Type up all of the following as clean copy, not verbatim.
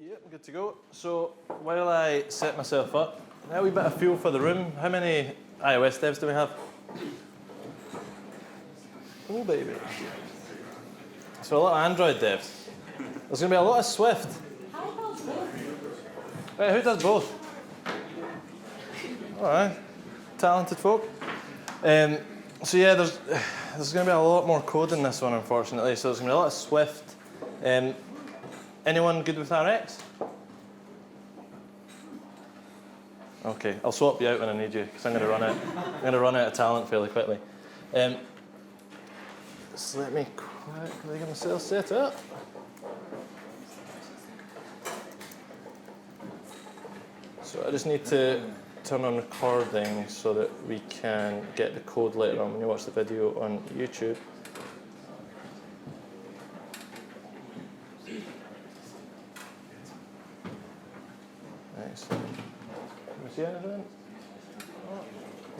Yep, I'm good to go. So while I set myself up, now a wee bit of feel for the room. How many iOS devs do we have? Oh baby. So a lot of Android devs. There's going to be a lot of Swift. How about both? Right, who does both? All right, talented folk. So yeah, there's going to be a lot more code in this one, unfortunately. So there's going to be a lot of Swift. Anyone good with RX? Okay, I'll swap you out when I need you because I'm going to run out of talent fairly quickly. So let me quickly get myself set up. So I just need to turn on recording so that we can get the code later on when you watch the video on YouTube. Excellent. Can we see anything? Oh,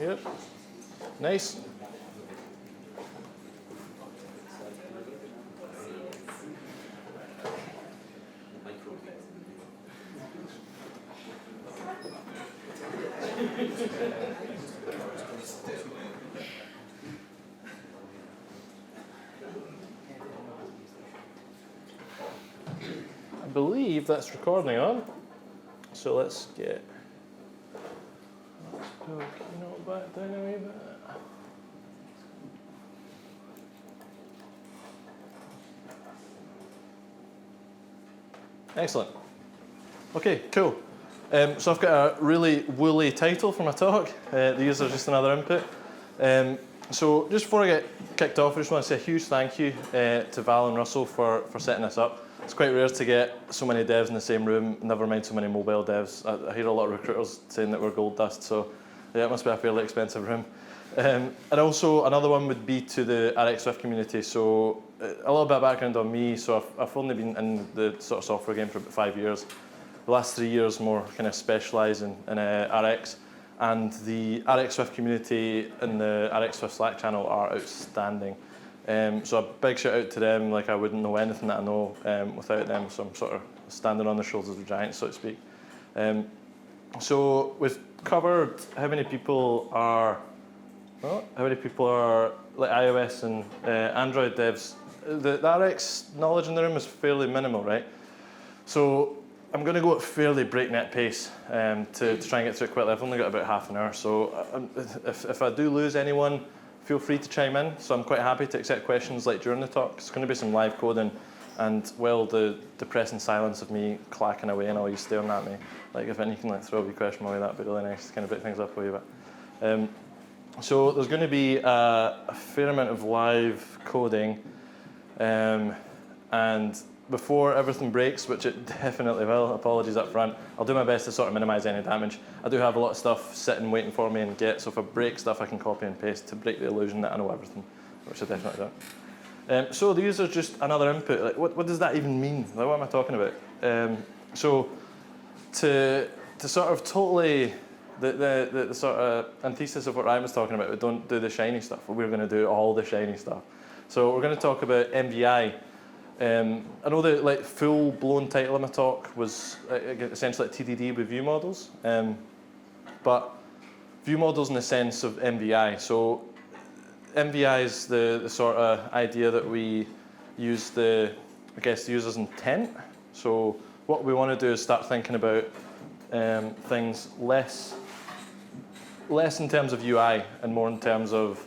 yep. Nice. I believe that's recording on. So let's get keynote back down a wee bit. Excellent. Okay, cool. So I've got a really woolly title for my talk. These are just another input. So just before I get kicked off, I just want to say a huge thank you to Val and Russell for setting this up. It's quite rare to get so many devs in the same room, never mind so many mobile devs. I hear a lot of recruiters saying that we're gold dust, so yeah, it must be a fairly expensive room. And also another one would be to the RX Swift community. So a little bit of background on me. So I've only been in the sort of software game for about 5 years. The last 3 years more kind of specialising in RX. And the RX Swift community and the RX Swift Slack channel are outstanding. So a big shout out to them. Like I wouldn't know anything that I know without them. So I'm sort of standing on the shoulders of giants, so to speak. So we've covered how many people are like iOS and Android devs. The RX knowledge in the room is fairly minimal, right? So I'm going to go at fairly breakneck pace to try and get through it quickly. I've only got about half an hour, so if I do lose anyone, feel free to chime in. So I'm quite happy to accept questions like during the talk. It's going to be some live coding, and well, the depressing silence of me clacking away and all you staring at me. Like if anything, like throw a wee question my way, that'd be really nice to kind of break things up a wee bit. So there's going to be a fair amount of live coding, and before everything breaks, which it definitely will, apologies up front, I'll do my best to sort of minimise any damage. I do have a lot of stuff sitting waiting for me in Git, so if I break stuff I can copy and paste to break the illusion that I know everything, which I definitely don't. So these are just another input. Like, what does that even mean? Like, what am I talking about? So to sort of totally, the sort of antithesis of what Ryan was talking about, we don't do the shiny stuff, we're going to do all the shiny stuff. So we're going to talk about MVI. I know the like full-blown title of my talk was essentially like TDD with view models, but view models in the sense of MVI. So MVI is the sort of idea that we use the user's intent. So what we want to do is start thinking about things less in terms of UI and more in terms of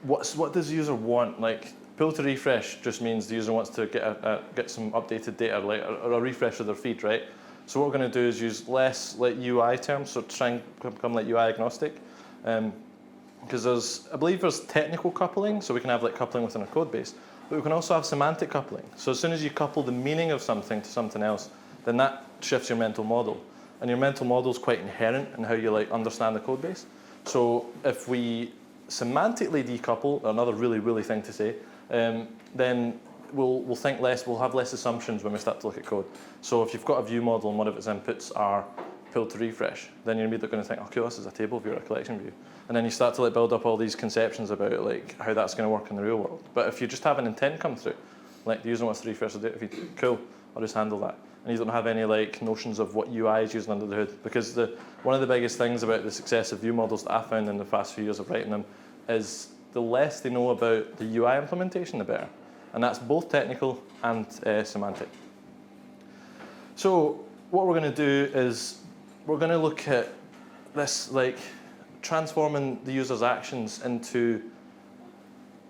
what does the user want. Like, pull to refresh just means the user wants to get some updated data, like or a refresh of their feed, right? So what we're going to do is use less like UI terms, so try and become like UI agnostic, because I believe there's technical coupling, so we can have like coupling within a code base, but we can also have semantic coupling. So as soon as you couple the meaning of something to something else, then that shifts your mental model, and your mental model is quite inherent in how you like understand the code base. So if we semantically decouple, another really woolly thing to say, then we'll think less, we'll have less assumptions when we start to look at code. So if you've got a view model and one of its inputs are pull to refresh, then you're immediately going to think, okay, this is a table view or a collection view. And then you start to like build up all these conceptions about like how that's going to work in the real world. But if you just have an intent come through, like the user wants to refresh the data feed, cool. I'll just handle that. And you don't have any like notions of what UI is using under the hood, because one of the biggest things about the success of view models that I found in the past few years of writing them is the less they know about the UI implementation, the better. And that's both technical and semantic. So what we're going to do is we're going to look at this, like transforming the user's actions into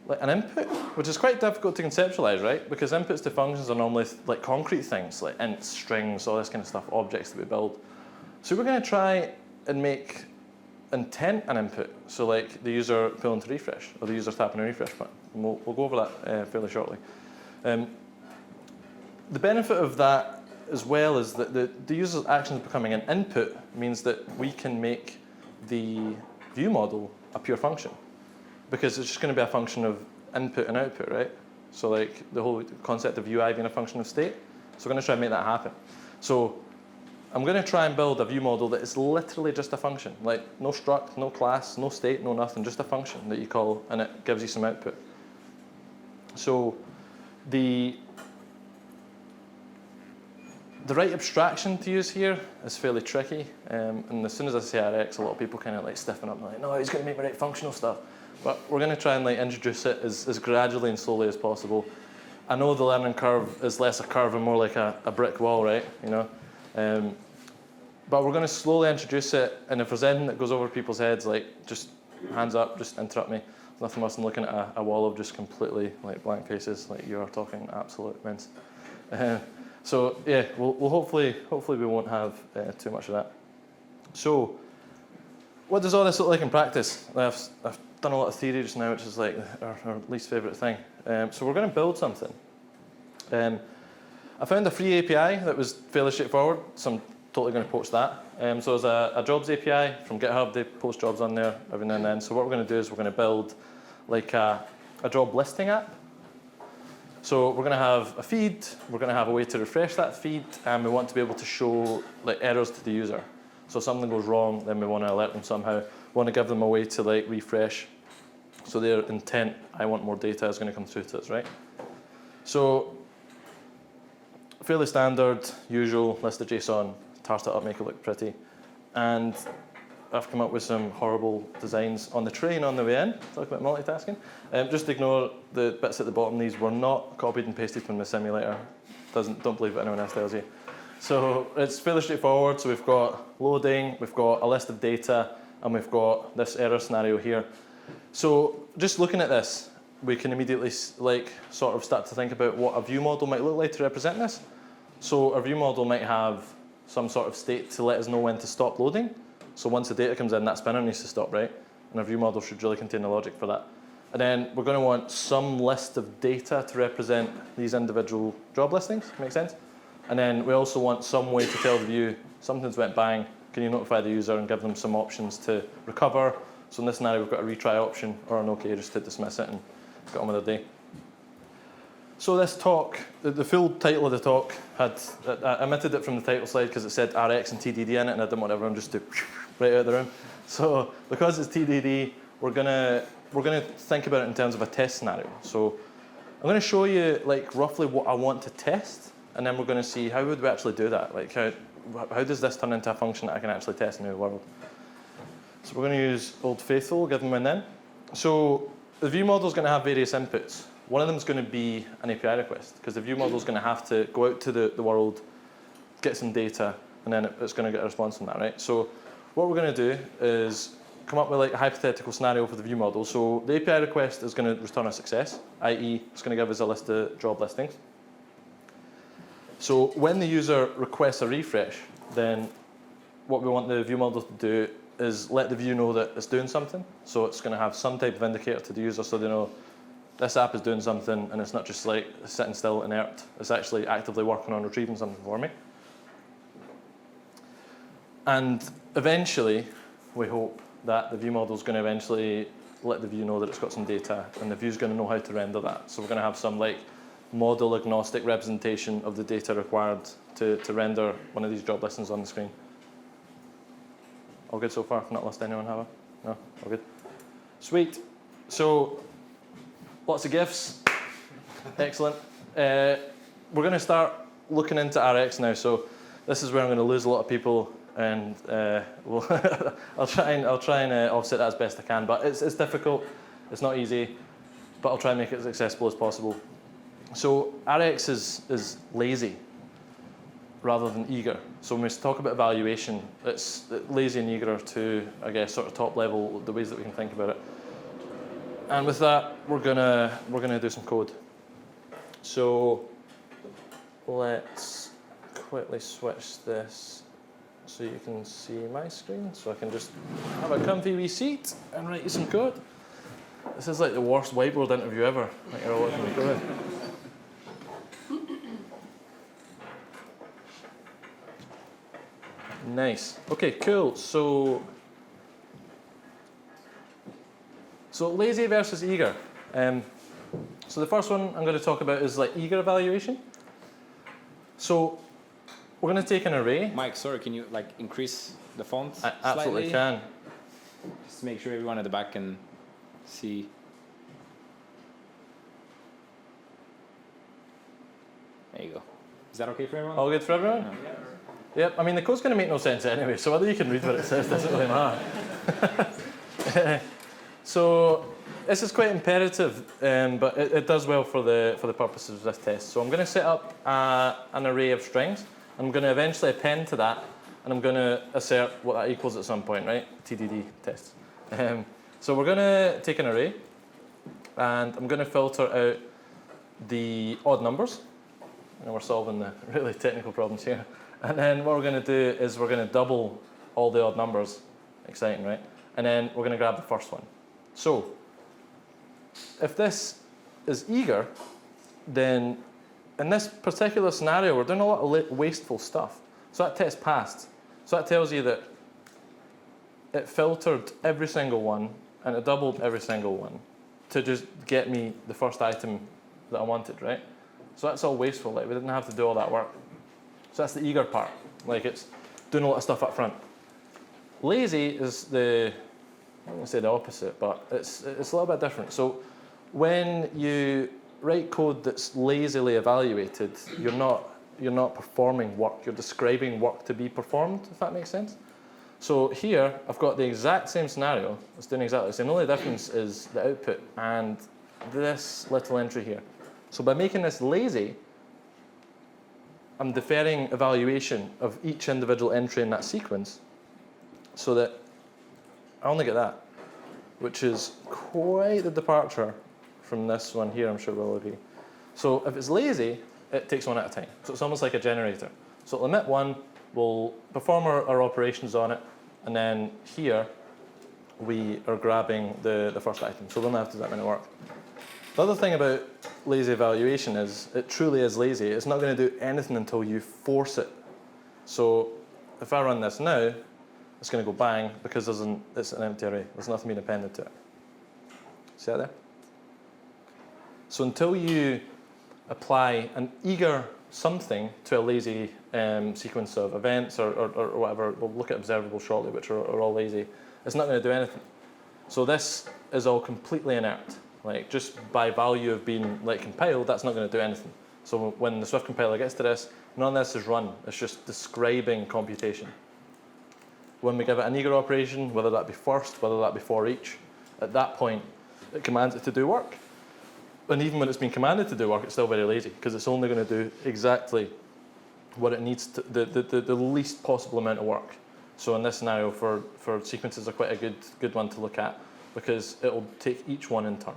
like an input, which is quite difficult to conceptualize, right? Because inputs to functions are normally like concrete things, like ints, strings, all this kind of stuff, objects that we build. So we're going to try and make intent an input. So like the user pulling to refresh, or the user tapping a refresh button. We'll go over that fairly shortly. The benefit of that as well is that the user's actions becoming an input means that we can make the view model a pure function, because it's just going to be a function of input and output, right? So like the whole concept of UI being a function of state. So we're going to try and make that happen. So I'm going to try and build a view model that is literally just a function, like no struct, no class, no state, no nothing, just a function that you call, and it gives you some output. So the right abstraction to use here is fairly tricky, and as soon as I say RX, a lot of people kind of like stiffen up and like, no, he's going to make me write functional stuff. But we're going to try and like introduce it as gradually and slowly as possible. I know the learning curve is less a curve and more like a brick wall, right? You know, but we're going to slowly introduce it, and if there's anything that goes over people's heads, like just hands up, just interrupt me. There's nothing worse than looking at a wall of just completely like blank faces, like you are talking absolute mince. So yeah, we'll hopefully we won't have too much of that. So what does all this look like in practice? I've done a lot of theory just now, which is like our least favourite thing. So we're going to build something. I found a free API that was fairly straightforward, so I'm totally going to poach that. So there's a jobs API from GitHub. They post jobs on there every now and then. So what we're going to do is we're going to build like a job listing app. So we're going to have a feed, we're going to have a way to refresh that feed, and we want to be able to show like errors to the user. So if something goes wrong, then we want to alert them somehow. We want to give them a way to like refresh. So their intent, I want more data, is going to come through to us, right? So fairly standard, usual, list of JSON, tart it up, make it look pretty. And I've come up with some horrible designs on the train on the way in. Talk about multitasking. Just ignore the bits at the bottom. These were not copied and pasted from the simulator. Don't believe what anyone else tells you. So it's fairly straightforward. So we've got loading, we've got a list of data, and we've got this error scenario here. So just looking at this, we can immediately like sort of start to think about what a view model might look like to represent this. So a view model might have some sort of state to let us know when to stop loading. So once the data comes in, that spinner needs to stop, right? And a view model should really contain the logic for that. And then we're going to want some list of data to represent these individual job listings, make sense? And then we also want some way to tell the view, something's went bang, can you notify the user and give them some options to recover? So in this scenario, we've got a retry option or an OK just to dismiss it and get on with their day. So this talk, the full title of the talk had, I omitted it from the title slide because it said RX and TDD in it, and I didn't want everyone just to right out of the room. So because it's TDD, we're gonna think about it in terms of a test scenario. So I'm gonna show you like roughly what I want to test, and then we're gonna see how would we actually do that. Like how does this turn into a function that I can actually test in the world? So we're gonna use Old Faithful, give them in then. So the view model is gonna have various inputs. One of them is going to be an API request, because the view model is going to have to go out to the world, get some data, and then it's going to get a response from that, right? So what we're going to do is come up with like a hypothetical scenario for the view model. So the API request is going to return a success, i.e. it's going to give us a list of job listings. So when the user requests a refresh, then what we want the view model to do is let the view know that it's doing something. So it's going to have some type of indicator to the user so they know this app is doing something, and it's not just like sitting still inert. It's actually actively working on retrieving something for me. And eventually, we hope that the view model is going to eventually let the view know that it's got some data, and the view is going to know how to render that. So we're going to have some like model agnostic representation of the data required to render one of these job listings on the screen. All good so far? Not lost anyone, have I? No? All good? Sweet. So lots of GIFs. Excellent. We're going to start looking into RX now, so this is where I'm going to lose a lot of people, and I'll try and offset that as best I can. But it's difficult, it's not easy, but I'll try and make it as accessible as possible. So RX is lazy rather than eager. So when we talk about evaluation, it's lazy and eager are two, I guess, sort of top level, the ways that we can think about it. And with that, we're gonna do some code. So let's quickly switch this so you can see my screen, so I can just have a comfy wee seat and write you some code. This is like the worst whiteboard interview ever. Like you're all watching me. Go ahead. Nice. Okay, cool. So lazy versus eager. So the first one I'm going to talk about is like eager evaluation. So we're going to take an array. Mike, sorry, can you like increase the font I absolutely slightly? can. Just to make sure everyone at the back can see. There you go. Is that okay for everyone? All good for everyone? Yeah. Yep, I mean the code's going to make no sense anyway, so whether you can read what it says doesn't really matter. So this is quite imperative, but it does well for the purposes of this test. So I'm going to set up an array of strings. I'm going to eventually append to that, and I'm going to assert what that equals at some point, right? TDD tests. So we're going to take an array, and I'm going to filter out the odd numbers. And we're solving the really technical problems here. And then what we're going to do is we're going to double all the odd numbers. Exciting, right? And then we're going to grab the first one. So if this is eager, then in this particular scenario, we're doing a lot of wasteful stuff. So that test passed. So that tells you that it filtered every single one and it doubled every single one to just get me the first item that I wanted, right? So that's all wasteful. Like we didn't have to do all that work. So that's the eager part. Like it's doing a lot of stuff up front. Lazy is I'm going to say the opposite, but it's a little bit different. So when you write code that's lazily evaluated, you're not performing work. You're describing work to be performed, if that makes sense. So here I've got the exact same scenario. It's doing exactly the same. The only difference is the output and this little entry here. So by making this lazy, I'm deferring evaluation of each individual entry in that sequence so that I only get that, which is quite the departure from this one here, I'm sure we'll agree. So if it's lazy, it takes one at a time. So it's almost like a generator. So it'll emit one, we'll perform our operations on it, and then here we are grabbing the first item. So we'll not have to do that many work. The other thing about lazy evaluation is it truly is lazy. It's not going to do anything until you force it. So if I run this now, it's going to go bang because it's an empty array. There's nothing being appended to it. See that there? So until you apply an eager something to a lazy sequence of events or whatever, we'll look at observables shortly, which are all lazy, it's not going to do anything. So this is all completely inert. Like just by value of being like compiled, that's not going to do anything. So when the Swift compiler gets to this, none of this is run. It's just describing computation. When we give it an eager operation, whether that be first, whether that be for each, at that point, it commands it to do work. And even when it's been commanded to do work, it's still very lazy because it's only going to do exactly what it needs to, the least possible amount of work. So in this scenario, for sequences are quite a good one to look at because it'll take each one in turn.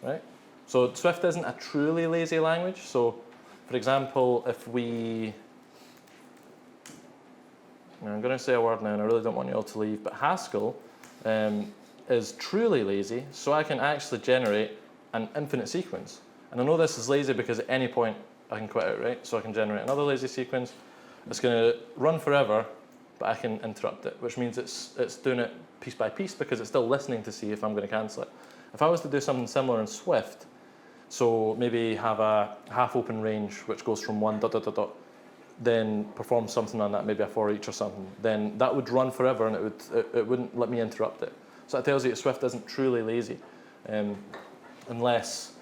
Right? So Swift isn't a truly lazy language. So for example, if we, I'm going to say a word now and I really don't want you all to leave, but Haskell is truly lazy, so I can actually generate an infinite sequence. And I know this is lazy because at any point I can quit out, right? So I can generate another lazy sequence. It's going to run forever, but I can interrupt it, which means it's doing it piece by piece because it's still listening to see if I'm going to cancel it. If I was to do something similar in Swift, so maybe have a half open range which goes from 1 ... then perform something on that, maybe a for each or something, then that would run forever and it wouldn't let me interrupt it. So that tells you that Swift isn't truly lazy, unless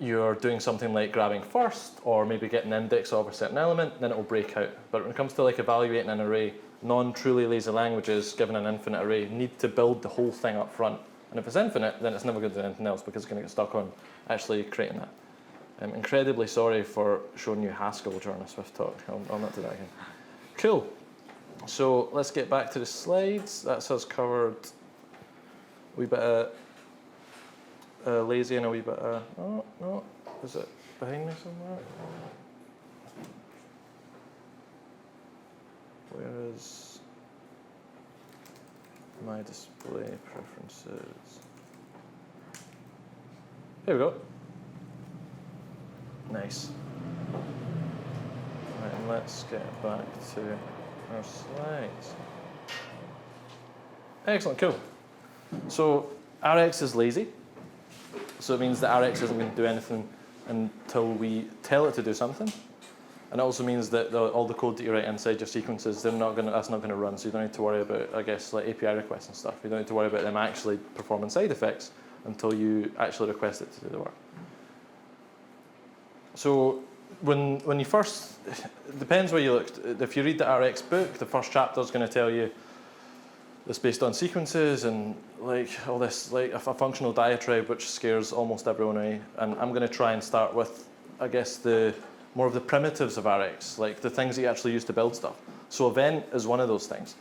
you're doing something like grabbing first, or maybe getting an index of a certain element, then it will break out. But when it comes to like evaluating an array, non-truly lazy languages, given an infinite array, need to build the whole thing up front. And if it's infinite, then it's never going to do anything else because it's going to get stuck on actually creating that. I'm incredibly sorry for showing you Haskell during a Swift talk. I'll not do that again. Cool. So let's get back to the slides. That's us covered a wee bit of lazy and a wee bit of, oh, no, is it behind me somewhere? Where is my display preferences? Here we go. Nice. Right, and let's get back to our slides. Excellent, cool. So Rx is lazy. So it means that Rx isn't going to do anything until we tell it to do something. And it also means that all the code that you write inside your sequences, that's not going to run. So you don't need to worry about, I guess, like API requests and stuff. You don't need to worry about them actually performing side effects until you actually request it to do the work. So when you first, it depends where you look. If you read the Rx book, the first chapter is going to tell you it's based on sequences and like all this, like a functional diatribe which scares almost everyone away. And I'm going to try and start with, I guess, more of the primitives of Rx, like the things that you actually use to build stuff. So event is one of those things.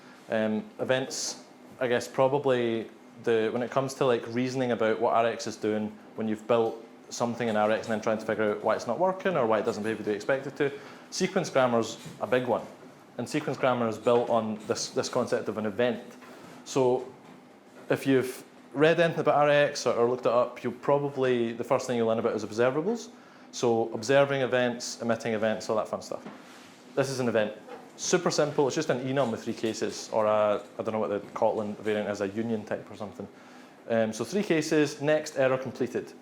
Events, I guess, probably when it comes to like reasoning about what Rx is doing when you've built something in Rx and then trying to figure out why it's not working or why it doesn't behave the way you expect it to. Sequence grammar is a big one. And sequence grammar is built on this concept of an event. So if you've read anything about Rx or looked it up, the first thing you'll learn about is observables. So observing events, emitting events, all that fun stuff. This is an event. Super simple, it's just an enum with 3 cases, or I don't know what the Kotlin variant is, a union type or something. So 3 cases, next, error completed.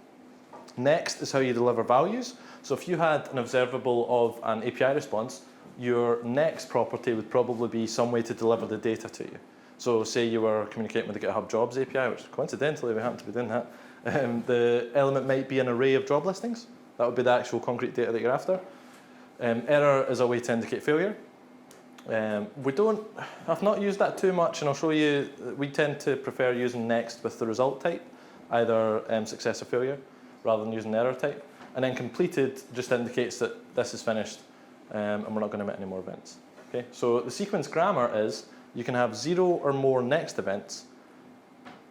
Next is how you deliver values. So if you had an observable of an API response, your next property would probably be some way to deliver the data to you. So say you were communicating with the GitHub Jobs API, which coincidentally we happen to be doing that. The element might be an array of job listings. That would be the actual concrete data that you're after. Error is a way to indicate failure. I've not used that too much, and I'll show you, we tend to prefer using next with the result type, either success or failure, rather than using error type. And then completed just indicates that this is finished, and we're not going to emit any more events. Okay? So the sequence grammar is, you can have 0 or more next events,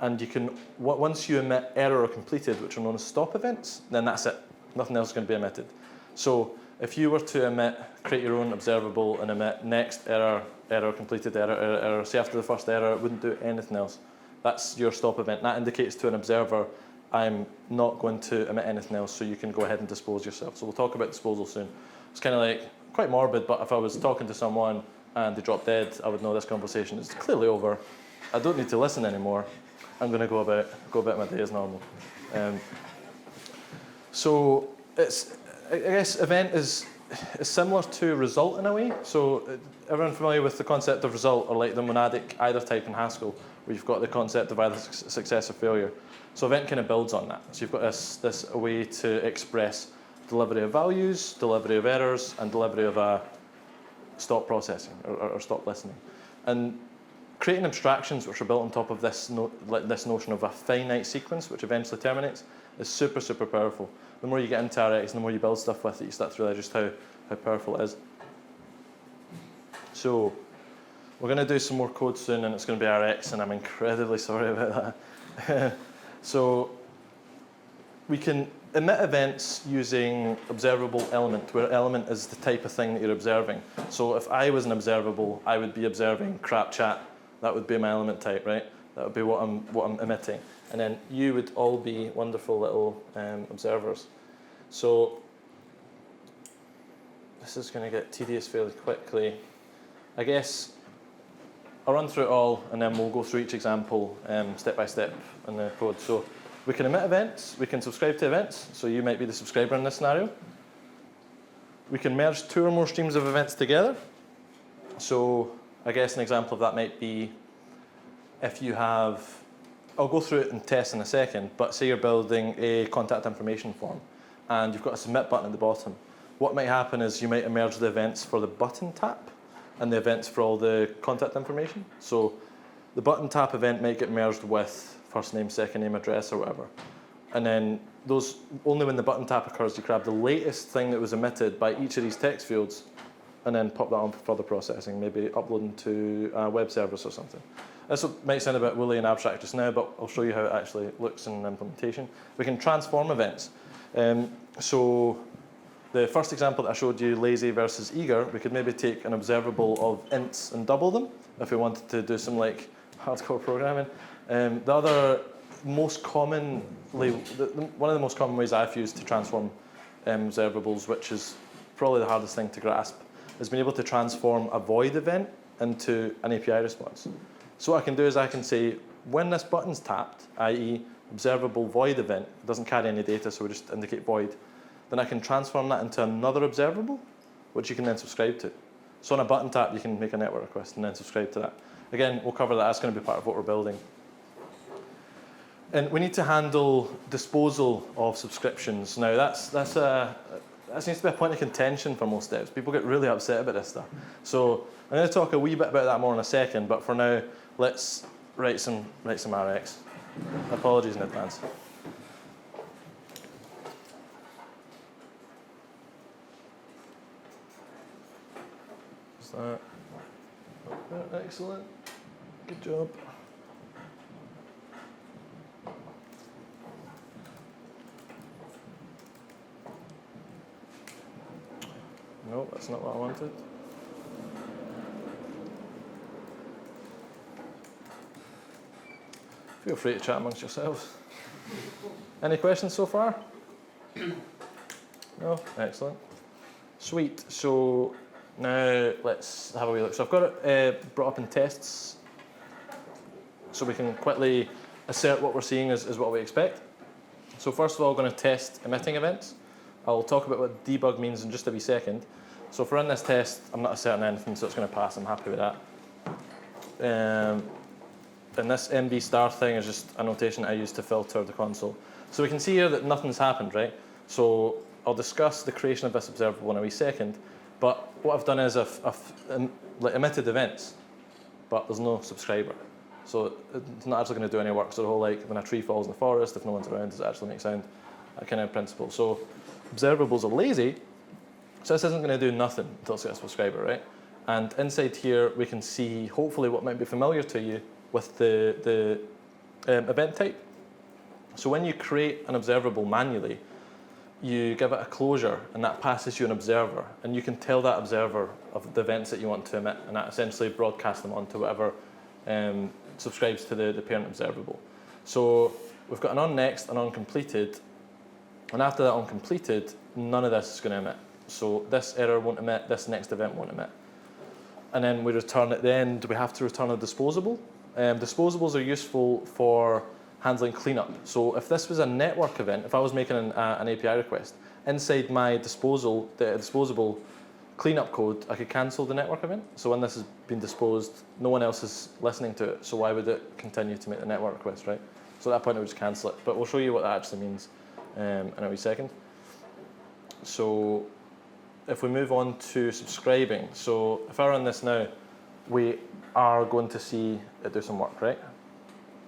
and you can, once you emit error or completed, which are known as stop events, then that's it. Nothing else is going to be emitted. So if you were to create your own observable and emit next error, error completed, error, say after the first error, it wouldn't do anything else. That's your stop event. That indicates to an observer, I'm not going to emit anything else, so you can go ahead and dispose yourself. So we'll talk about disposal soon. It's kind of like, quite morbid, but if I was talking to someone and they dropped dead, I would know this conversation is clearly over. I don't need to listen anymore. I'm going to go about my day as normal. So I guess event is similar to result in a way. So everyone familiar with the concept of result, or like the monadic either type in Haskell, where you've got the concept of either success or failure. So event kind of builds on that. So you've got this way to express delivery of values, delivery of errors, and delivery of a stop processing or stop listening. And creating abstractions which are built on top of this notion of a finite sequence, which eventually terminates, is super, super powerful. The more you get into Rx, the more you build stuff with it, you start to realize just how powerful it is. So we're going to do some more code soon, and it's going to be Rx, and I'm incredibly sorry about that. So we can emit events using observable element, where element is the type of thing that you're observing. So if I was an observable, I would be observing crap chat. That would be my element type, right? That would be what I'm emitting. And then you would all be wonderful little observers. So this is going to get tedious fairly quickly. I guess I'll run through it all, and then we'll go through each example step by step in the code. So we can emit events, we can subscribe to events, so you might be the subscriber in this scenario. We can merge 2 or more streams of events together. So I guess an example of that might be if you have, I'll go through it and test in a second, but say you're building a contact information form. and you've got a submit button at the bottom. What might happen is you might merge the events for the button tap and the events for all the contact information. So the button tap event might get merged with first name, second name, address, or whatever. And then those, only when the button tap occurs, you grab the latest thing that was emitted by each of these text fields and then pop that on for further processing, maybe uploading to a web service or something. This might sound a bit woolly and abstract just now, but I'll show you how it actually looks in implementation. We can transform events. So the first example that I showed you, lazy versus eager, we could maybe take an observable of ints and double them if we wanted to do some like hardcore programming. The other most commonly, one of the most common ways I've used to transform observables, which is probably the hardest thing to grasp, is being able to transform a void event into an API response. So what I can do is I can say, when this button's tapped, i.e. observable void event, it doesn't carry any data, so we just indicate void, then I can transform that into another observable, which you can then subscribe to. So on a button tap, you can make a network request and then subscribe to that. Again, we'll cover that. That's going to be part of what we're building. And we need to handle disposal of subscriptions. Now, that seems to be a point of contention for most devs. People get really upset about this stuff. So I'm going to talk a wee bit about that more in a second, but for now, let's write some RX. Apologies in advance. Is that excellent? Good job. No, that's not what I wanted. Feel free to chat amongst yourselves. Any questions so far? No? Excellent. Sweet. So now let's have a wee look. So I've got it brought up in tests, so we can quickly assert what we're seeing is what we expect. So first of all, we're going to test emitting events. I'll talk about what debug means in just a wee second. So if we're in this test, I'm not asserting anything, so it's going to pass. I'm happy with that. And this MB star thing is just a notation I use to filter the console. So we can see here that nothing's happened, right? So I'll discuss the creation of this observable in a wee second. But what I've done is I've emitted events, but there's no subscriber. So it's not actually going to do any work. So the whole, like, when a tree falls in the forest, if no one's around, does it actually make sound? That kind of principle. So observables are lazy, so this isn't going to do nothing until it's got a subscriber, right? And inside here, we can see, hopefully, what might be familiar to you with the event type. So when you create an observable manually, you give it a closure, and that passes you an observer, and you can tell that observer of the events that you want to emit, and that essentially broadcasts them onto whatever subscribes to the parent observable. So we've got an onNext, an onCompleted, and after that onCompleted, none of this is going to emit. So this error won't emit, this next event won't emit. And then we return at the end, we have to return a disposable. Disposables are useful for handling cleanup. So if this was a network event, if I was making an API request, inside my disposable cleanup code, I could cancel the network event. So when this has been disposed, no one else is listening to it. So why would it continue to make the network request, right? So at that point, I would just cancel it. But we'll show you what that actually means in a wee second. So if we move on to subscribing, so if I run this now, we are going to see it do some work, right?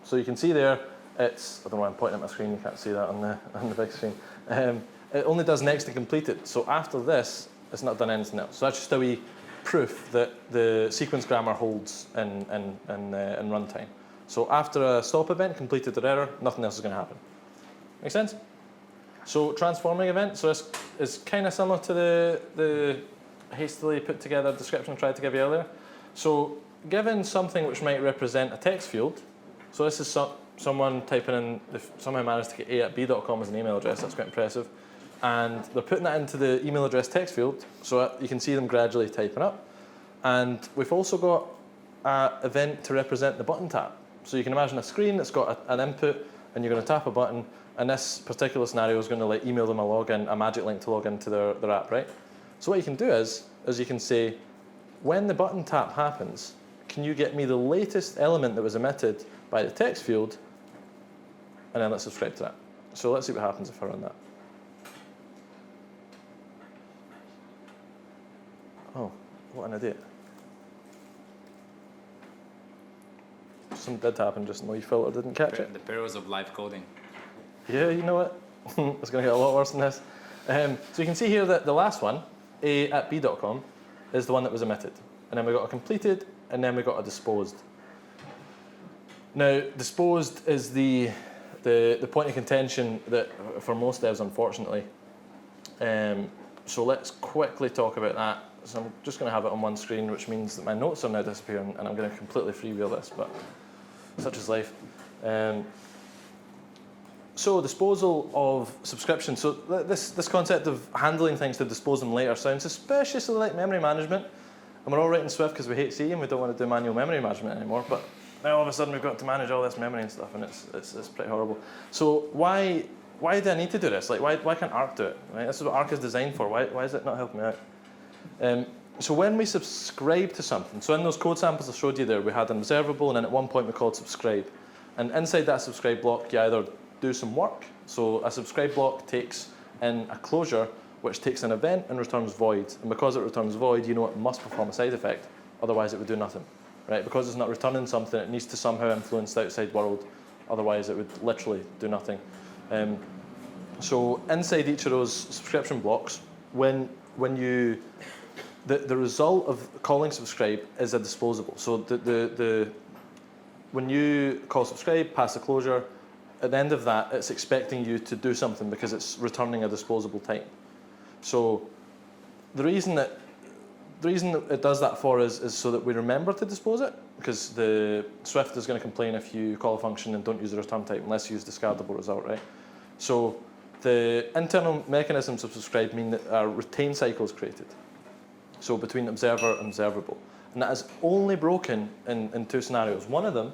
So you can see there, it's, I don't know why I'm pointing at my screen, you can't see that on the big screen. It only does next and completed. So after this, it's not done anything else. So that's just a wee proof that the sequence grammar holds in runtime. So after a stop event, completed or error, nothing else is going to happen. Make sense? So transforming event, so this is kind of similar to the hastily put together description I tried to give you earlier. So given something which might represent a text field, so this is someone typing in, if somehow managed to get a@b.com as an email address, that's quite impressive. And they're putting that into the email address text field, so you can see them gradually typing up. And we've also got an event to represent the button tap. So you can imagine a screen that's got an input, and you're going to tap a button, and this particular scenario is going to like email them a login, a magic link to log into their app, right? So what you can do is you can say, when the button tap happens, can you get me the latest element that was emitted by the text field, and then let's subscribe to that. So let's see what happens if I run that. What an idiot. Something did happen just now, your filter didn't catch it. The perils of live coding. Yeah, you know what? It's going to get a lot worse than this. So you can see here that the last one, A at B.com, is the one that was omitted. And then we got a completed, and then we got a disposed. Now, disposed is the point of contention that for most devs, unfortunately. So let's quickly talk about that. So I'm just going to have it on one screen, which means that my notes are now disappearing, and I'm going to completely freewheel this, but such is life. So disposal of subscription. So this concept of handling things to dispose them later sounds suspiciously like memory management. And we're all writing Swift because we hate C and we don't want to do manual memory management anymore. But now all of a sudden we've got to manage all this memory and stuff, and it's pretty horrible. So why do I need to do this? Like why can't Arc do it? Right? This is what Arc is designed for. Why is it not helping me out? So when we subscribe to something, so in those code samples I showed you there, we had an observable, and then at one point we called subscribe. And inside that subscribe block, you either do some work. So a subscribe block takes in a closure, which takes an event and returns void. And because it returns void, you know it must perform a side effect. Otherwise, it would do nothing. Right? Because it's not returning something, it needs to somehow influence the outside world. Otherwise, it would literally do nothing. So inside each of those subscription blocks, when you the result of calling subscribe is a disposable. So when you call subscribe, pass the closure, at the end of that, it's expecting you to do something because it's returning a disposable type. So the reason that it does that for us is so that we remember to dispose it, because the Swift is going to complain if you call a function and don't use the return type unless you use discardable result, right? So the internal mechanisms of subscribe mean that a retain cycle is created. So between observer and observable. And that is only broken in two scenarios. One of them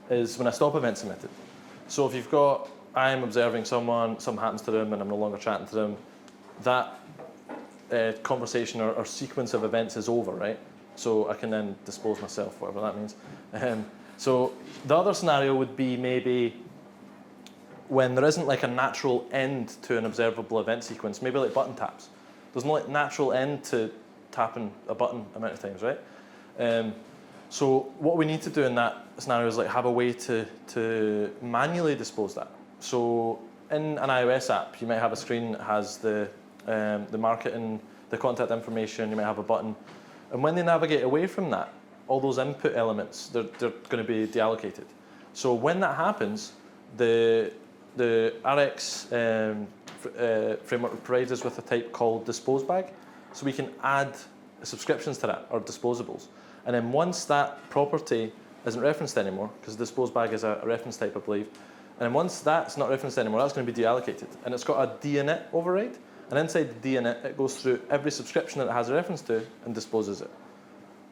is when a stop event's emitted. So if you've got, I'm observing someone, something happens to them and I'm no longer chatting to them, that conversation or sequence of events is over, right? So I can then dispose myself, whatever that means. So the other scenario would be maybe when there isn't like a natural end to an observable event sequence, maybe like button taps. There's no like natural end to tapping a button amount of times, right? So what we need to do in that scenario is like have a way to manually dispose that. So in an iOS app, you might have a screen that has the marketing, the contact information, you might have a button. And when they navigate away from that, all those input elements, they're going to be deallocated. So when that happens, the RX framework provides us with a type called dispose bag. So we can add subscriptions to that, or disposables. And then once that property isn't referenced anymore, because dispose bag is a reference type, I believe, and then once that's not referenced anymore, that's going to be deallocated. And it's got a dinit override. And inside the dinit, it goes through every subscription that it has a reference to and disposes it.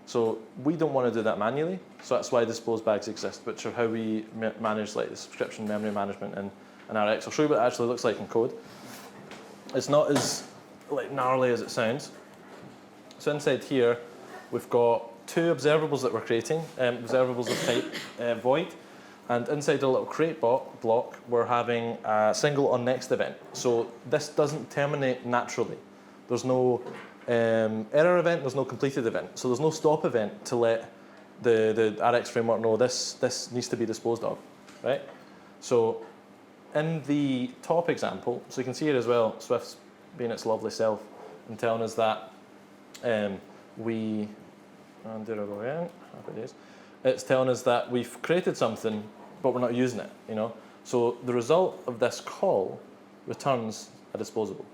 So we don't want to do that manually. So that's why dispose bags exist, which are how we manage like the subscription memory management in RX. I'll show you what it actually looks like in code. It's not as like gnarly as it sounds. So inside here, we've got two observables that we're creating, observables of type void. And inside the little create block, we're having a single on next event. So this doesn't terminate naturally. There's no error event, there's no completed event. So there's no stop event to let the RX framework know this needs to be disposed of, right? So in the top example, so you can see here as well, Swift's being its lovely self and telling us that and there I go again, happy days. It's telling us that we've created something, but we're not using it, you know? So the result of this call returns a disposable,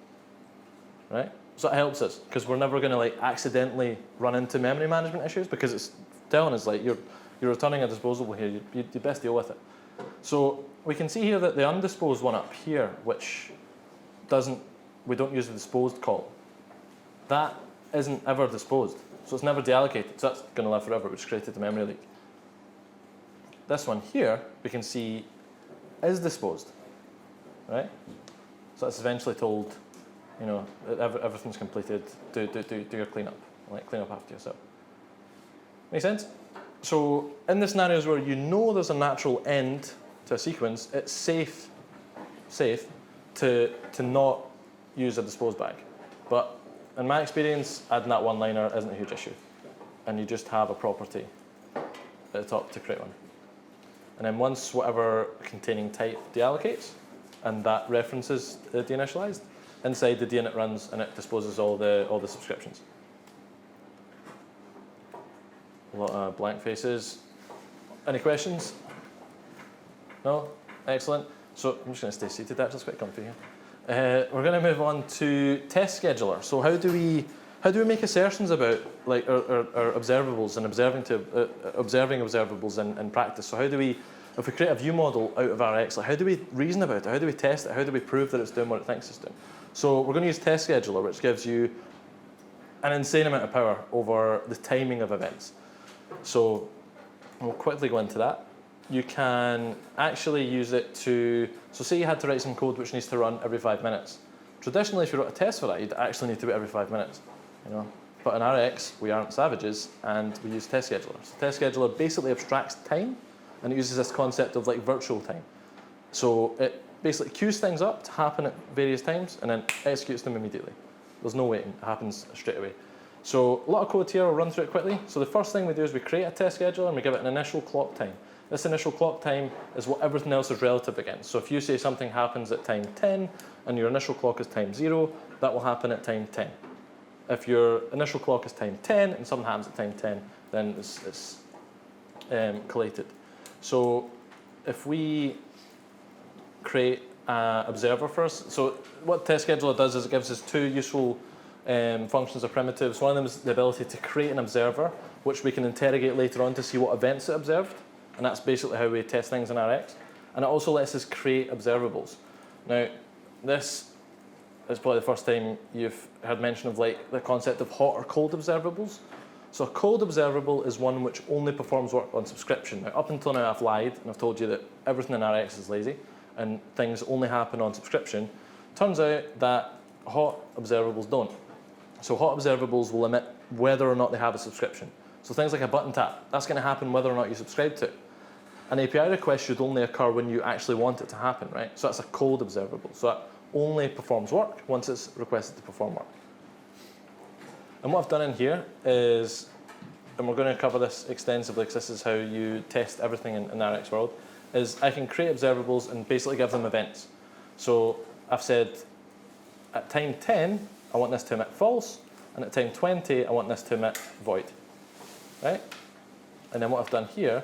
right? So it helps us, because we're never gonna like accidentally run into memory management issues, because it's telling us like you're returning a disposable here, you best deal with it. So we can see here that the undisposed one up here, which we don't use the disposed call, that isn't ever disposed. So it's never deallocated, so that's going to live forever, which created the memory leak. This one here, we can see, is disposed, right? So it's eventually told, you know, everything's completed, do your cleanup, like clean up after yourself. Make sense? So in the scenarios where you know there's a natural end to a sequence, it's safe to not use a dispose bag. But in my experience, adding that one-liner isn't a huge issue. And you just have a property at the top to create one. And then once whatever containing type deallocates, and that references deinitialized, inside the dinit runs and it disposes all the subscriptions. A lot of blank faces. Any questions? No? Excellent. So I'm just going to stay seated, actually, it's quite comfy here. We're going to move on to test scheduler. So how do we make assertions about like our observables and observing observables in practice? So how do we, if we create a view model out of Rx, like how do we reason about it? How do we test it? How do we prove that it's doing what it thinks it's doing? So we're going to use test scheduler, which gives you an insane amount of power over the timing of events. So we'll quickly go into that. You can actually use it to, so say you had to write some code which needs to run every 5 minutes. Traditionally, if you wrote a test for that, you'd actually need to wait every 5 minutes. But in Rx, we aren't savages, and we use test scheduler. So test scheduler basically abstracts time, and it uses this concept of like virtual time. So it basically queues things up to happen at various times, and then executes them immediately. There's no waiting, it happens straight away. So a lot of code here, I'll run through it quickly. So the first thing we do is we create a test scheduler and we give it an initial clock time. This initial clock time is what everything else is relative against. So if you say something happens at time 10 and your initial clock is time 0, that will happen at time 10. If your initial clock is time 10 and something happens at time 10, then it's collated. So if we create an observer first, so what test scheduler does is it gives us two useful functions or primitives. One of them is the ability to create an observer, which we can interrogate later on to see what events it observed. And that's basically how we test things in Rx. And it also lets us create observables. Now, this is probably the first time you've heard mention of like the concept of hot or cold observables. So a cold observable is one which only performs work on subscription. Now, up until now, I've lied and I've told you that everything in Rx is lazy and things only happen on subscription. Turns out that hot observables don't. So hot observables will emit whether or not they have a subscription. So things like a button tap, that's going to happen whether or not you subscribe to it. An API request should only occur when you actually want it to happen, right? So that's a cold observable. So that only performs work once it's requested to perform work. And what I've done in here is, and we're going to cover this extensively because this is how you test everything in Rx world, is I can create observables and basically give them events. So I've said at time 10, I want this to emit false, and at time 20, I want this to emit void, right? And then what I've done here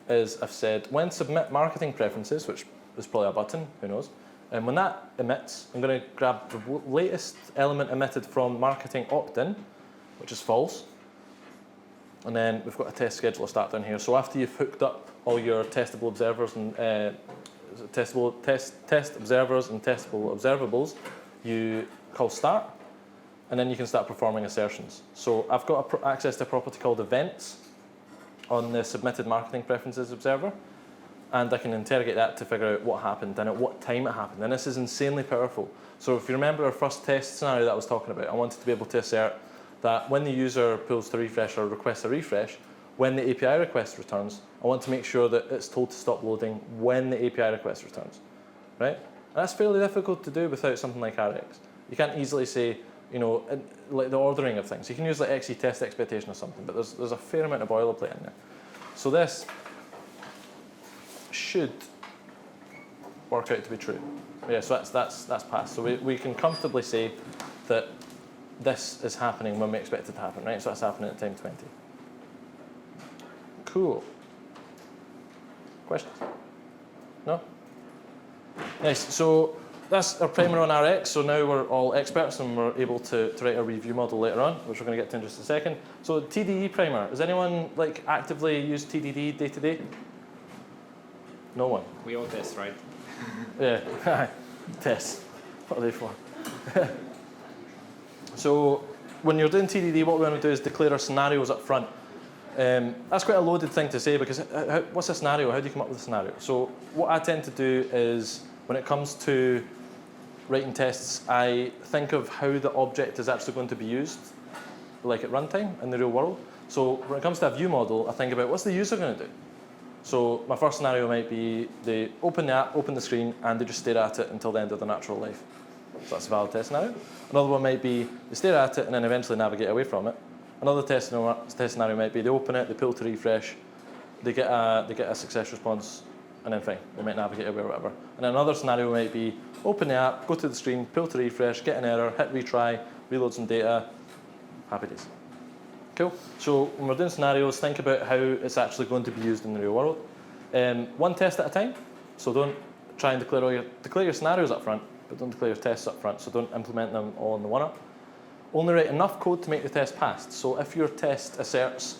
is I've said when submit marketing preferences, which is probably a button, who knows, and when that emits, I'm going to grab the latest element emitted from marketing opt-in, which is false, and then we've got a test scheduler start down here. So after you've hooked up all your testable observers and test observers and testable observables, you call start, and then you can start performing assertions. So I've got access to a property called events on the submitted marketing preferences observer, and I can interrogate that to figure out what happened and at what time it happened. And this is insanely powerful. So if you remember our first test scenario that I was talking about, I wanted to be able to assert that when the user pulls to refresh or requests a refresh, when the API request returns, I want to make sure that it's told to stop loading when the API request returns, right? And that's fairly difficult to do without something like Rx. You can't easily say, like the ordering of things. You can use like XE test expectation or something, but there's a fair amount of boilerplate in there. So this should work out to be true. Yeah, so that's passed. So we can comfortably say that this is happening when we expect it to happen, right? So that's happening at time 20. Cool. Questions? No? Nice. So that's our primer on Rx. So now we're all experts and we're able to write a review model later on, which we're going to get to in just a second. So TDD primer. Does anyone like actively use TDD day to day? No one. We all test, right? Yeah. Test. What are they for? So when you're doing TDD, what we want to do is declare our scenarios up front. That's quite a loaded thing to say because what's a scenario? How do you come up with a scenario? So what I tend to do is when it comes to writing tests, I think of how the object is actually going to be used, like at runtime in the real world. So when it comes to a view model, I think about what's the user going to do? So my first scenario might be they open the app, open the screen, and they just stare at it until the end of their natural life. So that's a valid test scenario. Another one might be they stare at it and then eventually navigate away from it. Another test scenario might be they open it, they pull to refresh, they get a success response, and then fine, they might navigate away or whatever. And another scenario might be open the app, go to the screen, pull to refresh, get an error, hit retry, reload some data, happy days. Cool. So when we're doing scenarios, think about how it's actually going to be used in the real world. One test at a time. So don't try and declare your scenarios up front, but don't declare your tests up front. So don't implement them all in the one up. Only write enough code to make the test pass. So if your test asserts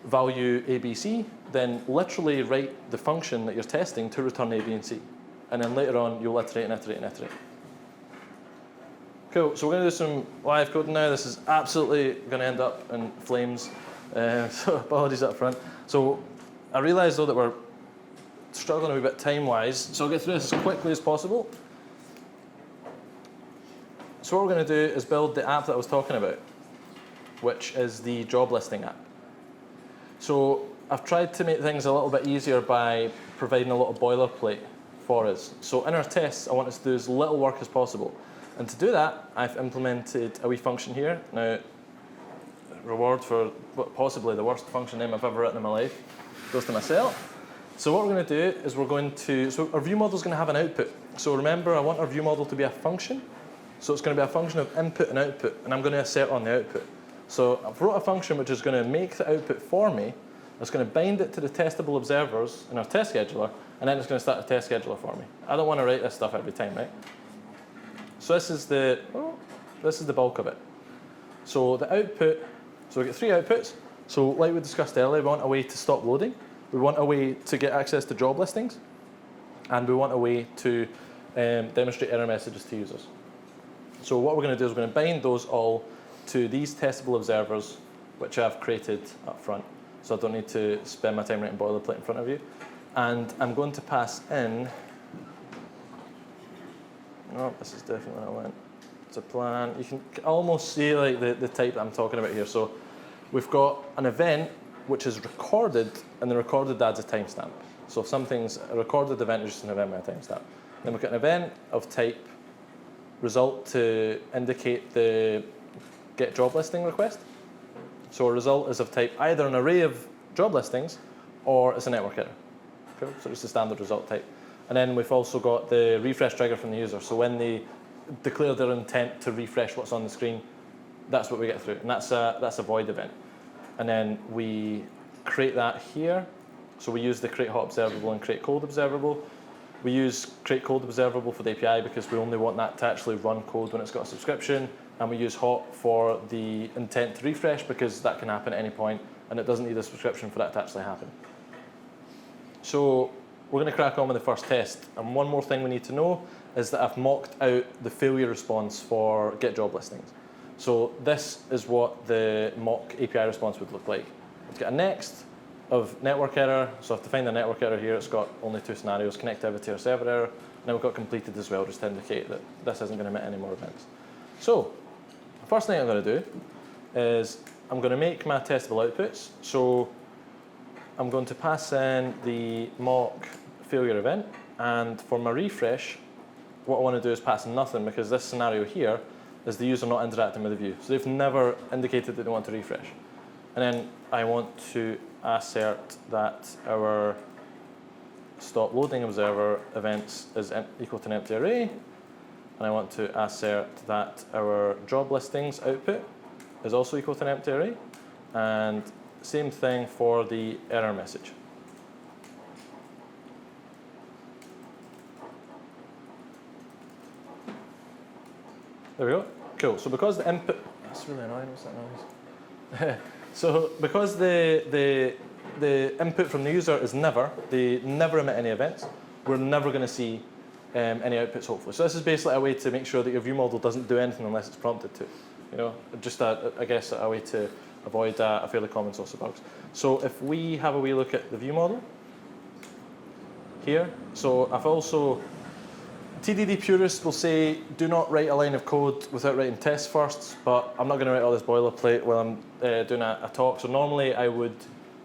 value A, B, C, then literally write the function that you're testing to return A, B, and C. And then later on, you'll iterate and iterate and iterate. Cool, so we're going to do some live coding now. This is absolutely going to end up in flames, so apologies up front. So I realise though that we're struggling a wee bit time-wise, so I'll get through this as quickly as possible. So what we're going to do is build the app that I was talking about, which is the job listing app. So I've tried to make things a little bit easier by providing a little boilerplate for us. So in our tests, I want us to do as little work as possible. And to do that, I've implemented a wee function here. Now, reward for possibly the worst function name I've ever written in my life goes to myself. So what we're going to do is so our view model is going to have an output. So remember, I want our view model to be a function. So it's going to be a function of input and output, and I'm going to assert on the output. So I've wrote a function which is going to make the output for me. It's going to bind it to the testable observers in our test scheduler, and then it's going to start a test scheduler for me. I don't want to write this stuff every time, right? So this is the bulk of it. So the output, so we get 3 outputs. So like we discussed earlier, we want a way to stop loading. We want a way to get access to job listings. And we want a way to demonstrate error messages to users. So what we're going to do is we're going to bind those all to these testable observers, which I've created up front. So I don't need to spend my time writing boilerplate in front of you. And I'm going to pass in, oh, this is definitely how I went. It's a plan. You can almost see like the type that I'm talking about here. So we've got an event which is recorded, and the recorded adds a timestamp. So if something's a recorded event, is just an event with a timestamp. Then we've got an event of type result to indicate the get job listing request. So a result is of type either an array of job listings or it's a network error. Cool. So it's a standard result type. And then we've also got the refresh trigger from the user. So when they declare their intent to refresh what's on the screen, that's what we get through. And that's a void event. And then we create that here. So we use the create hot observable and create cold observable. We use create cold observable for the API because we only want that to actually run code when it's got a subscription. And we use hot for the intent to refresh because that can happen at any point and it doesn't need a subscription for that to actually happen. So we're going to crack on with the first test. And one more thing we need to know is that I've mocked out the failure response for get job listings. So this is what the mock API response would look like. It's got a next of network error. So I've defined the network error here. It's got only 2 scenarios, connectivity or server error. And then we've got completed as well, just to indicate that this isn't going to emit any more events. So the first thing I'm going to do is I'm going to make my testable outputs. So I'm going to pass in the mock failure event. And for my refresh, what I want to do is pass in nothing because this scenario here is the user not interacting with the view. So they've never indicated that they want to refresh. And then I want to assert that our stop loading observer events is equal to an empty array. And I want to assert that our job listings output is also equal to an empty array. And same thing for the error message. There we go. Cool. So because the input, that's really annoying. What's that noise? So because the input from the user is never, they never emit any events. We're never going to see any outputs, hopefully. So this is basically a way to make sure that your view model doesn't do anything unless it's prompted to. You know, just I guess a way to avoid a fairly common source of bugs. So if we have a wee look at the view model here, so I've also TDD purists will say, do not write a line of code without writing tests first, but I'm not going to write all this boilerplate while I'm doing a talk. So normally I would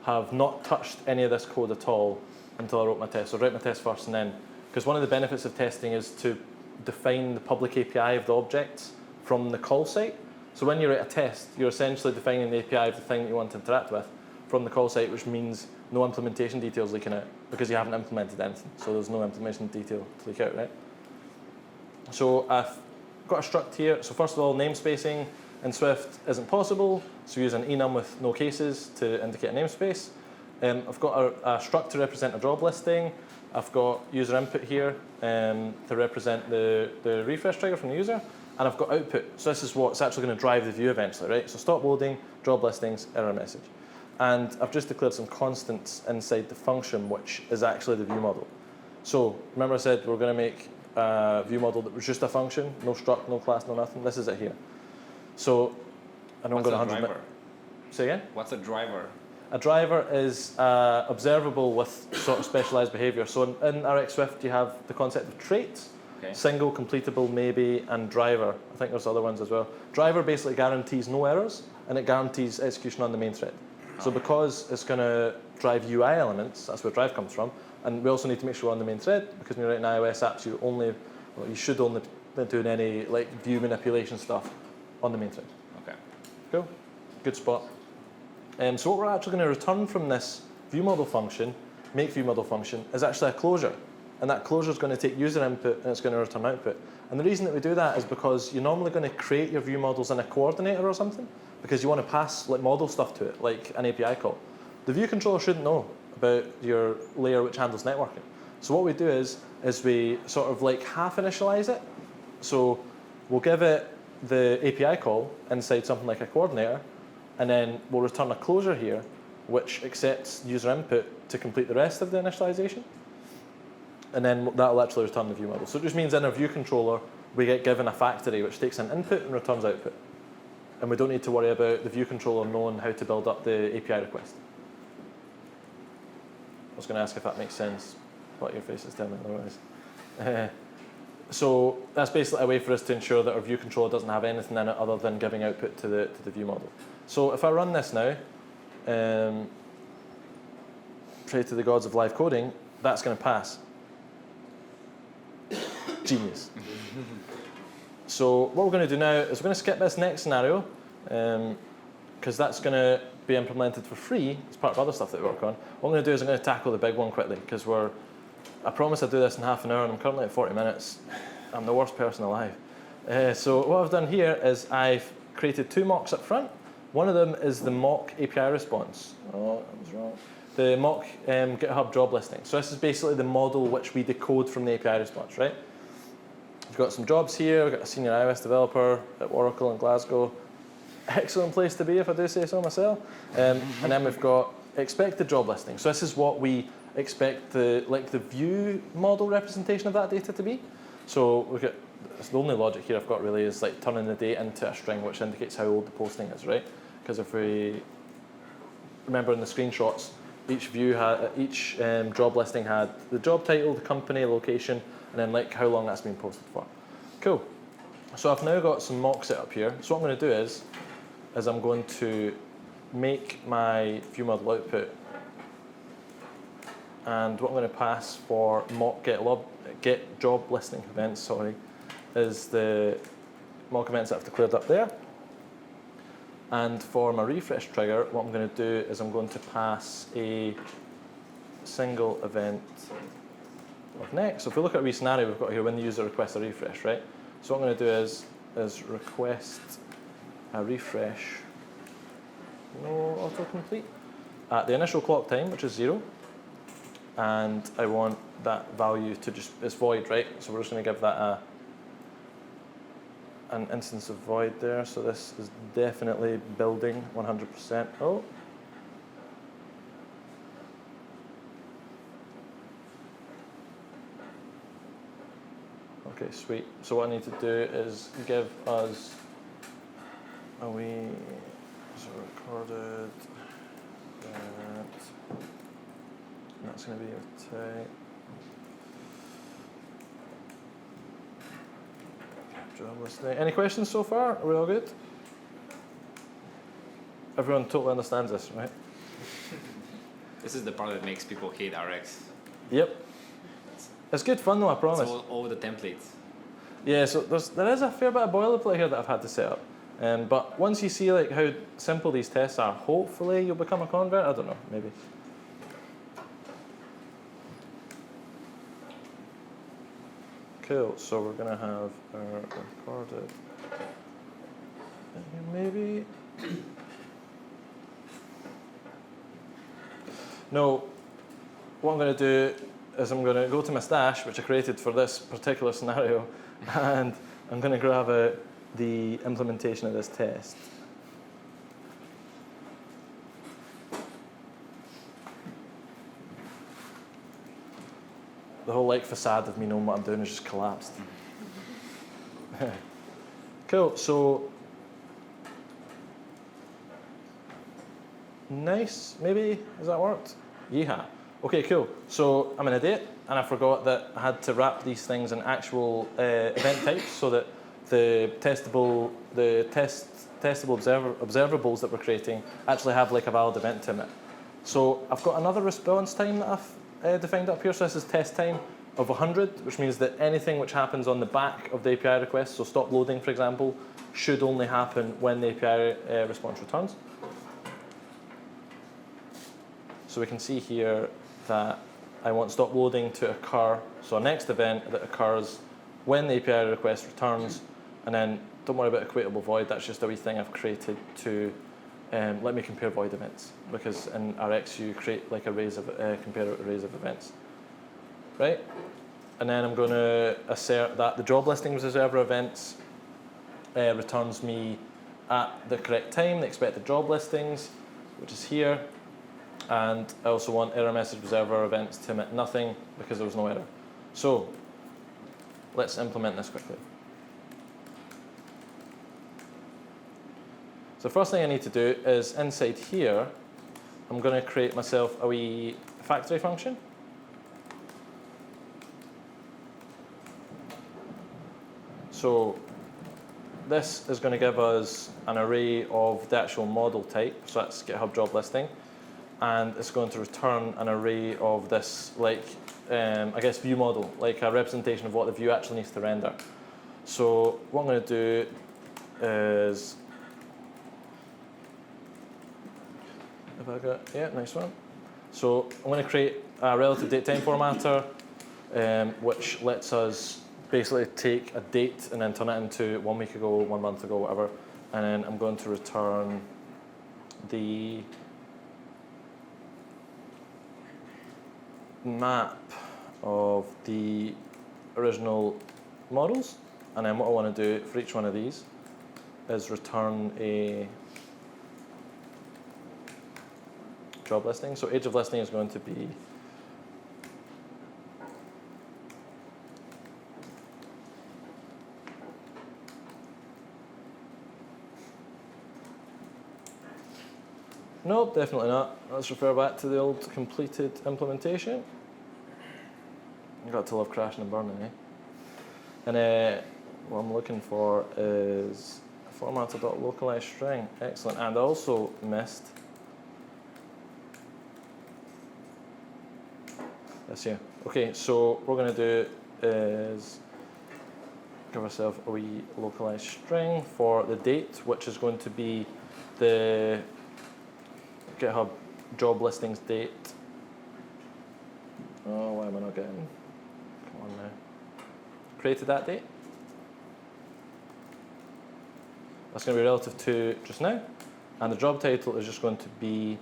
have not touched any of this code at all until I wrote my test. So write my test first and then, because one of the benefits of testing is to define the public API of the objects from the call site. So when you write a test, you're essentially defining the API of the thing that you want to interact with from the call site, which means no implementation details leaking out because you haven't implemented anything. So there's no implementation detail to leak out, right? So I've got a struct here. So first of all, namespacing in Swift isn't possible. So we use an enum with no cases to indicate a namespace. I've got a struct to represent a job listing. I've got user input here to represent the refresh trigger from the user. And I've got output. So this is what's actually going to drive the view eventually, right? So stop loading, job listings, error message. And I've just declared some constants inside the function, which is actually the view model. So remember I said we're going to make a view model that was just a function, no struct, no class, no nothing. This is it here. So I know I'm going 100 minutes. Say again? What's a driver? A driver is observable with sort of specialized behavior. So in RX Swift, you have the concept of traits. Okay. Single, completable, maybe, and driver. I think there's other ones as well. Driver basically guarantees no errors, and it guarantees execution on the main thread. So because it's going to drive UI elements, that's where drive comes from, and we also need to make sure we're on the main thread, because when you're writing iOS apps, you should only be doing any like view manipulation stuff on the main thread. Okay. Cool. Good spot. So what we're actually going to return from this view model function, make view model function, is actually a closure. And that closure is going to take user input and it's going to return output. And the reason that we do that is because you're normally going to create your view models in a coordinator or something because you want to pass like model stuff to it, like an API call. The view controller shouldn't know about your layer which handles networking. So what we do is we sort of like half initialize it. So we'll give it the API call inside something like a coordinator, and then we'll return a closure here which accepts user input to complete the rest of the initialization. And then that'll actually return the view model. So it just means in our view controller, we get given a factory which takes in input and returns output. And we don't need to worry about the view controller knowing how to build up the API request. I was going to ask if that makes sense, but your face is telling me otherwise. So that's basically a way for us to ensure that our view controller doesn't have anything in it other than giving output to the view model. So if I run this now, pray to the gods of live coding, that's going to pass. Genius. So what we're going to do now is we're going to skip this next scenario because that's going to be implemented for free as part of other stuff that we work on. What I'm going to do is I'm going to tackle the big one quickly because I promise I'll do this in half an hour and I'm currently at 40 minutes. I'm the worst person alive. So what I've done here is I've created two mocks up front. One of them is the mock API response. Oh, that was wrong. The mock GitHub job listing. So this is basically the model which we decode from the API response, right? We've got some jobs here. We've got a senior iOS developer at Waracle in Glasgow. Excellent place to be, if I do say so myself. And then we've got expected job listing. So this is what we expect the view model representation of that data to be. So we've got the only logic here I've got really is like turning the date into a string, which indicates how old the posting is, right? Because if we remember in the screenshots, each job listing had the job title, the company, location, and then like how long that's been posted for. Cool. So I've now got some mock set up here. So what I'm going to do is I'm going to make my view model output, and what I'm going to pass for mock get job listing events, is the mock events that I've declared up there. And for my refresh trigger, what I'm going to do is I'm going to pass a single event of next. So if we look at a wee scenario we've got here, when the user requests a refresh, right? So what I'm going to do is request a refresh, no autocomplete, at the initial clock time, which is 0. And I want that value to it's void, right? So we're just going to give that an instance of void there. So this is definitely building 100%. Oh. Okay, sweet. So what I need to do is give us recorded that. That's going to be a type. Job listing. Any questions so far? Are we all good? Everyone totally understands this, right? This is the part that makes people hate RX. Yep. It's good fun though, I promise. It's all the templates. Yeah, so there is a fair bit of boilerplate here that I've had to set up. But once you see like how simple these tests are, hopefully you'll become a convert. I don't know, maybe. Cool, so we're gonna have our recorded in here maybe. No, what I'm gonna do is I'm gonna go to my stash, which I created for this particular scenario, and I'm gonna grab out the implementation of this test. The whole like facade of me knowing what I'm doing is just collapsed. Cool, so nice, maybe, has that worked? Yeehaw. Okay, cool. So I'm an idiot, and I forgot that I had to wrap these things in actual event types so that the testable observables that we're creating actually have like a valid event to it. So I've got another response time that I've defined up here. So this is test time of 100, which means that anything which happens on the back of the API request, so stop loading, for example, should only happen when the API response returns. So we can see here that I want stop loading to occur, so a next event that occurs when the API request returns, and then don't worry about equatable void, that's just a wee thing I've created to let me compare void events, because in Rx you create like arrays of, compare arrays of events, right? And then I'm going to assert that the job listings observer events returns me at the correct time, the expected job listings, which is here. And I also want error message observer events to emit nothing because there was no error. So let's implement this quickly. So the first thing I need to do is inside here, I'm going to create myself a wee factory function. So this is going to give us an array of the actual model type, so that's GitHub job listing. And it's going to return an array of this, like, I guess, view model, like a representation of what the view actually needs to render. So what I'm going to do is, have I got, yeah, nice one. So I'm going to create a relative date time formatter, which lets us basically take a date and then turn it into 1 week ago, 1 month ago, whatever. And then I'm going to return the map of the original models, and then what I want to do for each one of these is return a job listing. So age of listing is going to be nope, definitely not. Let's refer back to the old completed implementation. You've got to love crashing and burning, eh? And what I'm looking for is a formatter.localized string. Excellent. And I also missed this here. Okay, so what we're going to do is give ourselves a wee localized string for the date, which is going to be the GitHub job listings date. Oh, why am I not getting? Come on now. Created that date. That's going to be relative to just now. And the job title is just going to be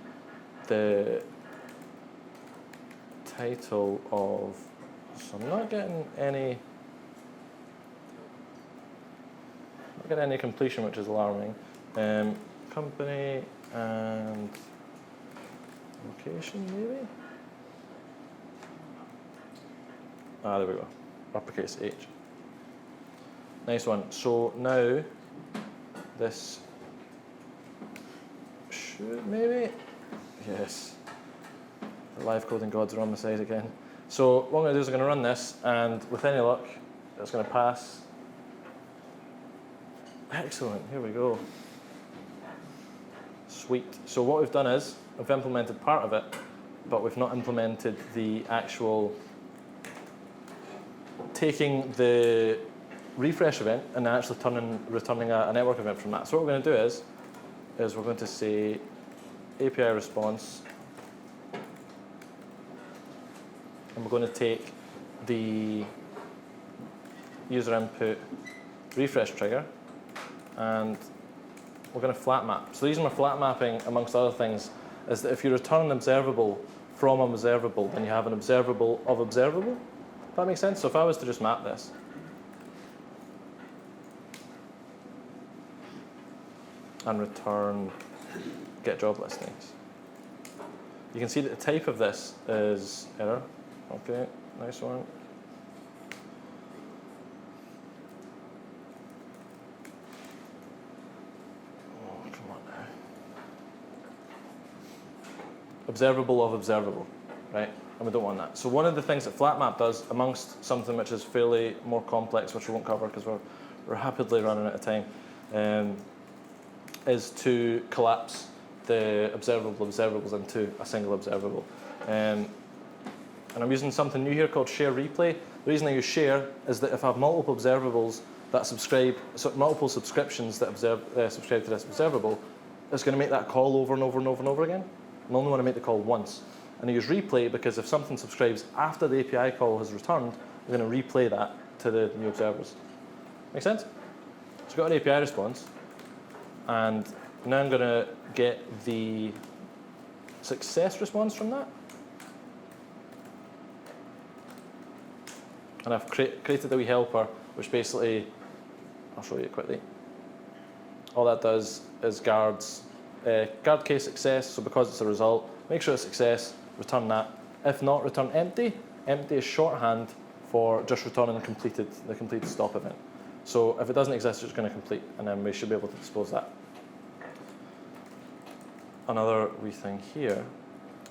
the title of, so I'm not getting any completion, which is alarming. Company and location, maybe? Ah, there we go. Uppercase H. Nice one. So now, this should maybe? Yes. The live coding gods are on my side again. So what I'm going to do is I'm going to run this, and with any luck, it's going to pass. Excellent. Here we go. Sweet. So what we've done is, we've implemented part of it, but we've not implemented the actual taking the refresh event and then actually returning a network event from that. So what we're going to do is we're going to say API response, and we're going to take the user input refresh trigger, and we're going to flat map. So the reason we're flat mapping, amongst other things, is that if you return an observable from an observable, then you have an observable of observable. Does that make sense? So if I was to just map this, and return get job listings, you can see that the type of this is error. Okay, nice one. Oh, come on now. Observable of observable, right? And we don't want that. So one of the things that FlatMap does, amongst something which is fairly more complex, which we won't cover because we're rapidly running out of time, is to collapse the observables into a single observable. And I'm using something new here called share replay. The reason I use share is that if I have multiple observables that subscribe, so multiple subscriptions that subscribe to this observable, it's going to make that call over and over and over and over again. I only want to make the call once. And I use replay because if something subscribes after the API call has returned, I'm going to replay that to the new observers. Make sense? So we've got an API response, and now I'm going to get the success response from that. And I've created a wee helper, which basically, I'll show you quickly. All that does is guard case success, so because it's a result, make sure it's success, return that. If not, return empty. Empty is shorthand for just returning the completed stop event. So if it doesn't exist, it's going to complete, and then we should be able to dispose that. Another wee thing here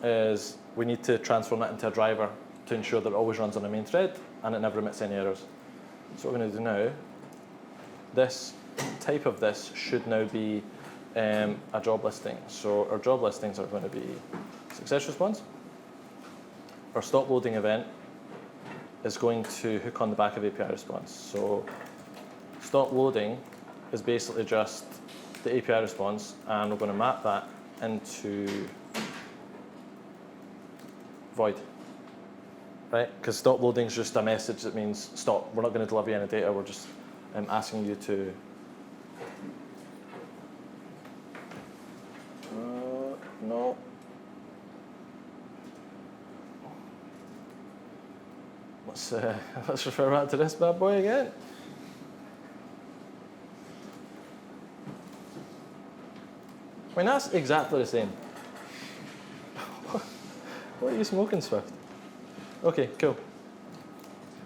is we need to transform that into a driver to ensure that it always runs on the main thread and it never emits any errors. So what we're going to do now, this type of this should now be a job listing. So our job listings are going to be success response. Our stop loading event is going to hook on the back of API response. So stop loading is basically just the API response, and we're going to map that into void, right? Because stop loading is just a message that means stop. We're not going to deliver you any data. We're just asking you to. No. Let's refer back to this bad boy again. I mean, that's exactly the same. What are you smoking, Swift? Okay, cool.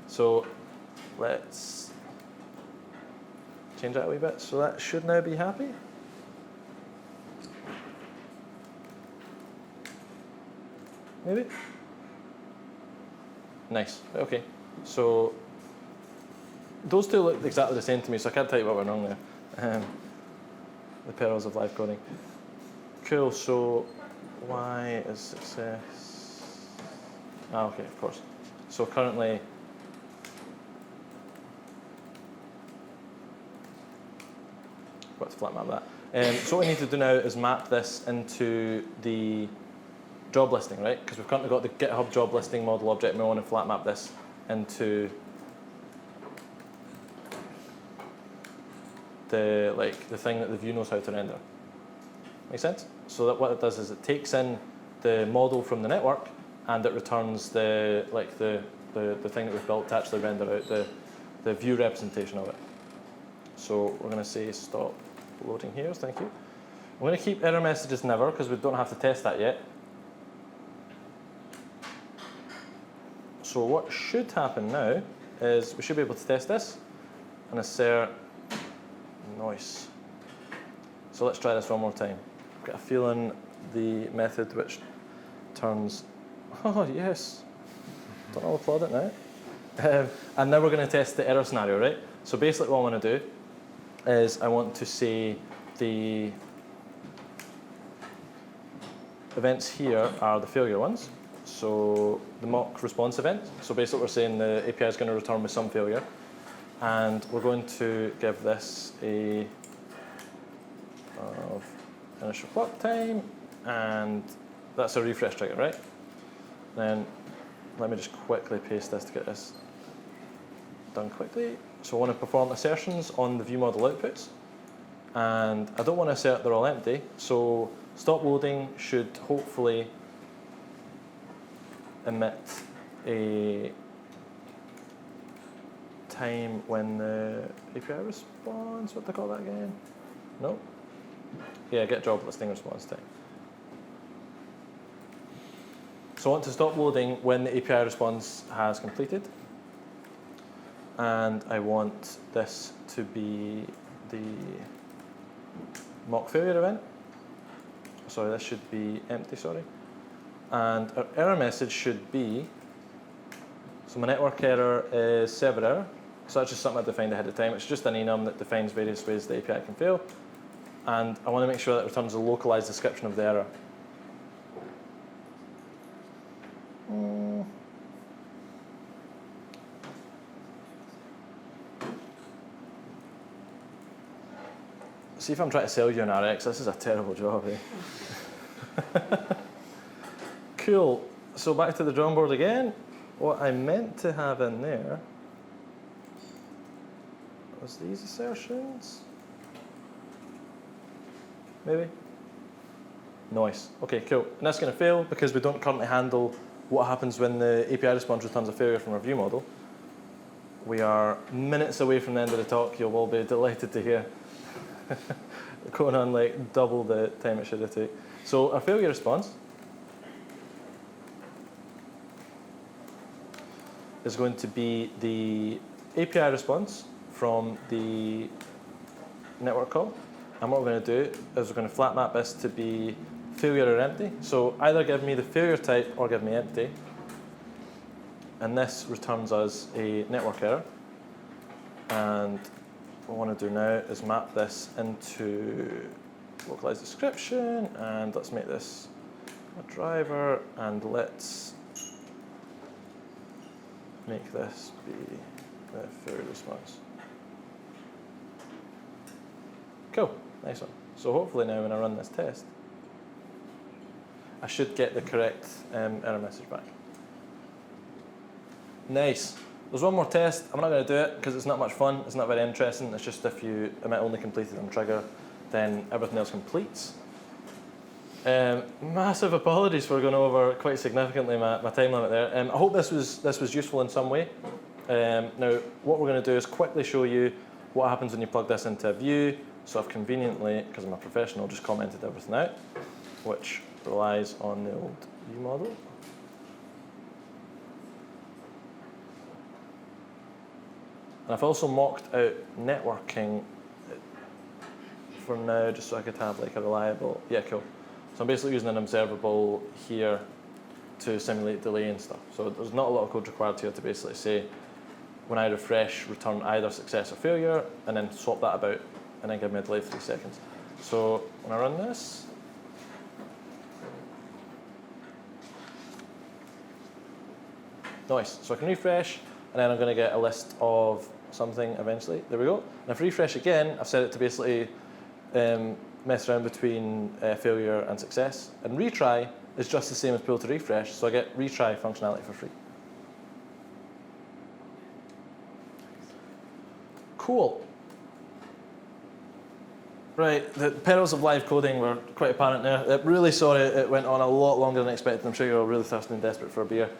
So let's change that a wee bit. So that should now be happy. Maybe? Nice, okay. So those two look exactly the same to me, so I can't tell you what went wrong there. The perils of live coding. Cool, so why is success? Okay, of course. So currently, got to flat map that. So what we need to do now is map this into the job listing, right? Because we've currently got the GitHub job listing model object, and we want to flat map this into the thing that the view knows how to render. Make sense? So that what it does is it takes in the model from the network and it returns the thing that we've built to actually render out the view representation of it. So we're going to say stop loading here. Thank you. I'm going to keep error messages never because we don't have to test that yet. So what should happen now is we should be able to test this and assert noise. So let's try this one more time. I've got a feeling the method which turns, oh yes, don't know, applaud it now. And now we're going to test the error scenario, right? So basically what I want to do is I want to say the events here are the failure ones. So the mock response event. So basically we're saying the API is going to return with some failure. And we're going to give this a initial clock time, and that's a refresh trigger, right? Then let me just quickly paste this to get this done quickly. So I want to perform assertions on the view model outputs, and I don't want to assert they're all empty, so stop loading should hopefully emit a time when the API responds. What do they call that again? No? Yeah, get job listing response time. So I want to stop loading when the API response has completed. And I want this to be the mock failure event. Sorry, this should be empty, sorry. And our error message should be, so my network error is server error. So that's just something I defined ahead of time. It's just an enum that defines various ways the API can fail. And I want to make sure that it returns a localized description of the error. See if I'm trying to sell you an RX, this is a terrible job, eh? Cool, so back to the drawing board again. What I meant to have in there was these assertions. Maybe? Nice, okay, cool. And that's going to fail because we don't currently handle what happens when the API response returns a failure from our view model. We are minutes away from the end of the talk, you'll all be delighted to hear. Going on like double the time it should have taken. So our failure response is going to be the API response from the network call. And what we're going to do is we're going to flat map this to be failure or empty. So either give me the failure type or give me empty. And this returns us a network error. And what I want to do now is map this into localized description, and let's make this a driver, and let's make this be the failure response. Cool, nice one. So hopefully now when I run this test, I should get the correct error message back. Nice. There's one more test. I'm not going to do it because it's not much fun. It's not very interesting. It's just if you emit only completed on trigger, then everything else completes. Massive apologies for going over quite significantly my time limit there. I hope this was useful in some way. Now, what we're going to do is quickly show you what happens when you plug this into a view. So I've conveniently, because I'm a professional, just commented everything out, which relies on the old view model. And I've also mocked out networking for now, just so I could have like a reliable, yeah, cool. So I'm basically using an observable here to simulate delay and stuff. So there's not a lot of code required here to basically say, when I refresh, return either success or failure, and then swap that about, and then give me a delay of 3 seconds. So when I run this, nice. So I can refresh, and then I'm going to get a list of something eventually. There we go. And if I refresh again, I've set it to basically mess around between failure and success. And retry is just the same as pull to refresh, so I get retry functionality for free. Cool. Right, the perils of live coding were quite apparent there. Really sorry it went on a lot longer than expected. I'm sure you're all really thirsty and desperate for a beer.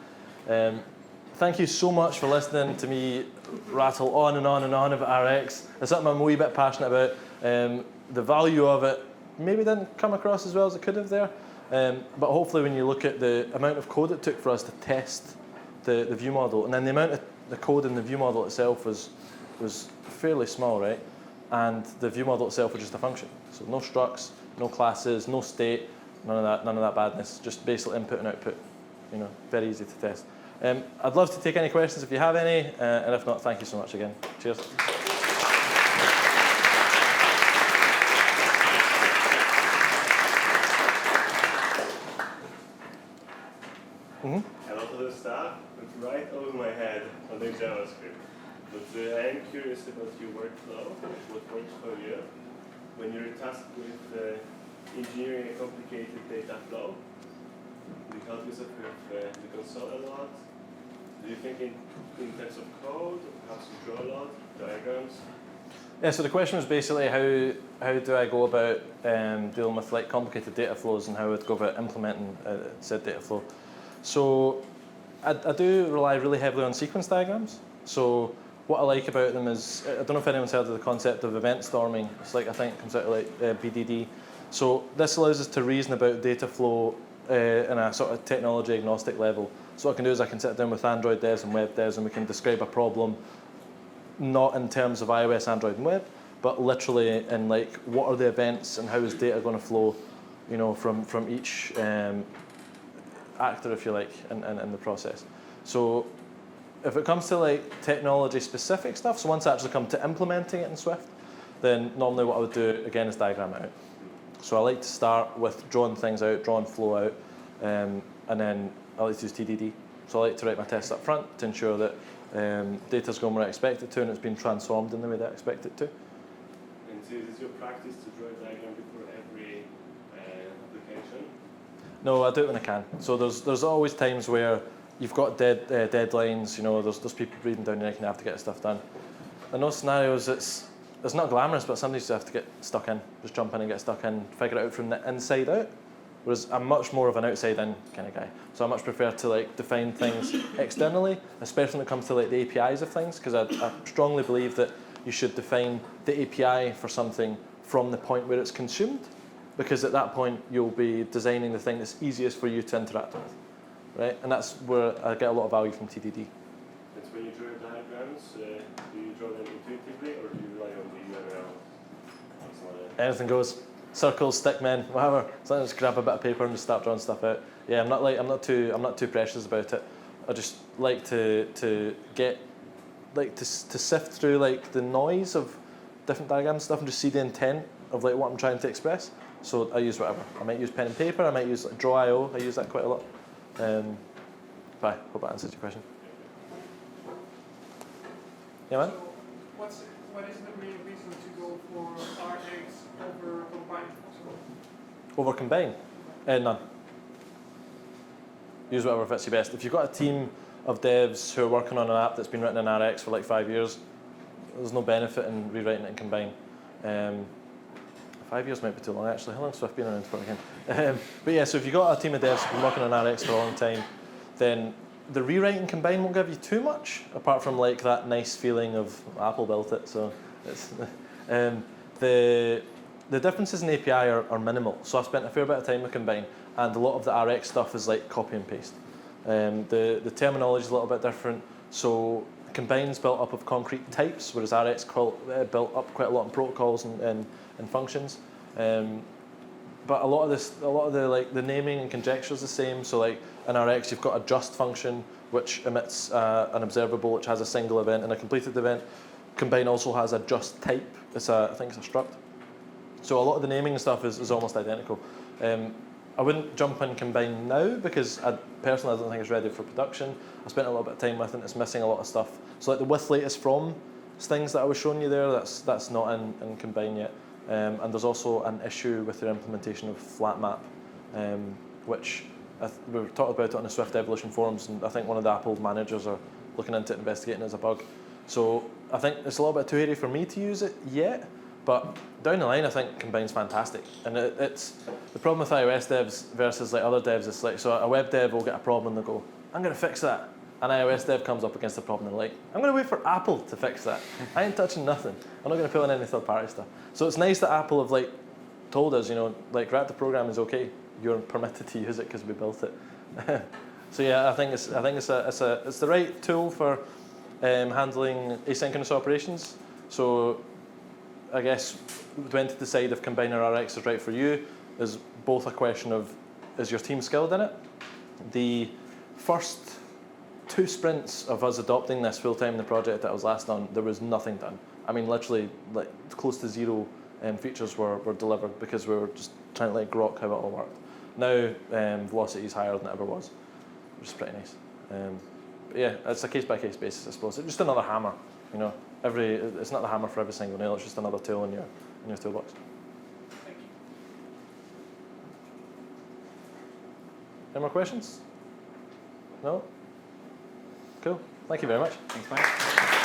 Thank you so much for listening to me rattle on and on and on about RX. It's something I'm a wee bit passionate about. The value of it maybe didn't come across as well as it could have there. But hopefully when you look at the amount of code it took for us to test the view model, and then the amount of the code in the view model itself was fairly small, right? And the view model itself was just a function. So no structs, no classes, no state, none of that badness, just basic input and output. You know, very easy to test. I'd love to take any questions if you have any, and if not, thank you so much again. Cheers. A lot of the stuff that's right over my head on the JavaScript. But I am curious about your workflow, what works for you. When you're tasked with engineering a complicated data flow, do you help yourself with the console a lot? Do you think in terms of code, or perhaps you draw a lot, diagrams? Yeah, so the question was basically how do I go about dealing with like complicated data flows and how I would go about implementing said data flow. So I do rely really heavily on sequence diagrams. So what I like about them is, I don't know if anyone's heard of the concept of event storming. It's like, I think it comes out of like BDD. So this allows us to reason about data flow in a sort of technology agnostic level. So what I can do is I can sit down with Android devs and web devs and we can describe a problem not in terms of iOS, Android, and web, but literally in like what are the events and how is data going to flow, you know, from each actor, if you like, in the process. So if it comes to like technology specific stuff, so once I actually come to implementing it in Swift, then normally what I would do again is diagram it out. So I like to start with drawing things out, drawing flow out, and then I like to use TDD. So I like to write my tests up front to ensure that data's going where I expect it to and it's been transformed in the way that I expect it to. And so is it your practice to draw a diagram before every application? No, I do it when I can. So there's always times where you've got deadlines, you know, there's people breathing down your neck and you have to get stuff done. In those scenarios, it's not glamorous, but sometimes you have to get stuck in, just jump in and get stuck in, figure it out from the inside out. Whereas I'm much more of an outside-in kind of guy. So I much prefer to like define things externally, especially when it comes to like the APIs of things, because I strongly believe that you should define the API for something from the point where it's consumed, because at that point you'll be designing the thing that's easiest for you to interact with, right? And that's where I get a lot of value from TDD. And so when you draw diagrams, do you draw them intuitively or do you rely on the URL? Anything goes. Circles, stickmen, whatever. So I just grab a bit of paper and just start drawing stuff out. Yeah, I'm not too precious about it. I just like to get to sift through like the noise of different diagrams and stuff and just see the intent of like what I'm trying to express. So I use whatever. I might use pen and paper. I might use like, Draw.io. I use that quite a lot. But I hope that answers your question. Yeah, man. So what is the main reason to go for RX over combined? Over combine? None. Use whatever fits you best. If you've got a team of devs who are working on an app that's been written in RX for like 5 years, there's no benefit in rewriting it in combine. 5 years might be too long actually. How long's Swift been around for again? But yeah, so if you've got a team of devs who've been working on RX for a long time, then the rewriting combine won't give you too much, apart from like that nice feeling of Apple built it. So it's the differences in API are minimal. So I've spent a fair bit of time with combine, and a lot of the RX stuff is like copy and paste. The terminology is a little bit different. So combine's built up of concrete types, whereas RX built up quite a lot of protocols and functions. But a lot of the like the naming and conjecture is the same. So like in RX, you've got a just function which emits an observable which has a single event and a completed event. Combine also has a just type. I think it's a struct. So a lot of the naming and stuff is almost identical. I wouldn't jump in combine now because personally I don't think it's ready for production. I spent a little bit of time with it and it's missing a lot of stuff. So like the with latest from things that I was showing you there, that's not in combine yet. And there's also an issue with their implementation of flat map, which we were talking about it on the Swift Evolution forums, and I think one of the Apple managers are looking into it, investigating it as a bug. So I think it's a little bit too hairy for me to use it yet, but down the line I think combine's fantastic. And it's the problem with iOS devs versus like other devs is like, so a web dev will get a problem and they'll go, I'm going to fix that. An iOS dev comes up against the problem and they're like, I'm going to wait for Apple to fix that. I ain't touching nothing. I'm not going to put in any third-party stuff. So it's nice that Apple have like told us, you know, like reactive program is okay. You're permitted to use it because we built it. So yeah, I think it's the right tool for handling asynchronous operations. So I guess when to decide if Combine or RX is right for you is both a question of, is your team skilled in it? The first 2 sprints of us adopting this full time in the project that I was last on, there was nothing done. I mean, literally, like close to 0 features were delivered because we were just trying to like grok how it all worked. Now velocity is higher than it ever was, which is pretty nice. But yeah, it's a case by case basis, I suppose. It's just another hammer. You know, it's not the hammer for every single nail. It's just another tool in your toolbox. Thank you. Any more questions? No? Cool. Thank you very much. Thanks, Mike.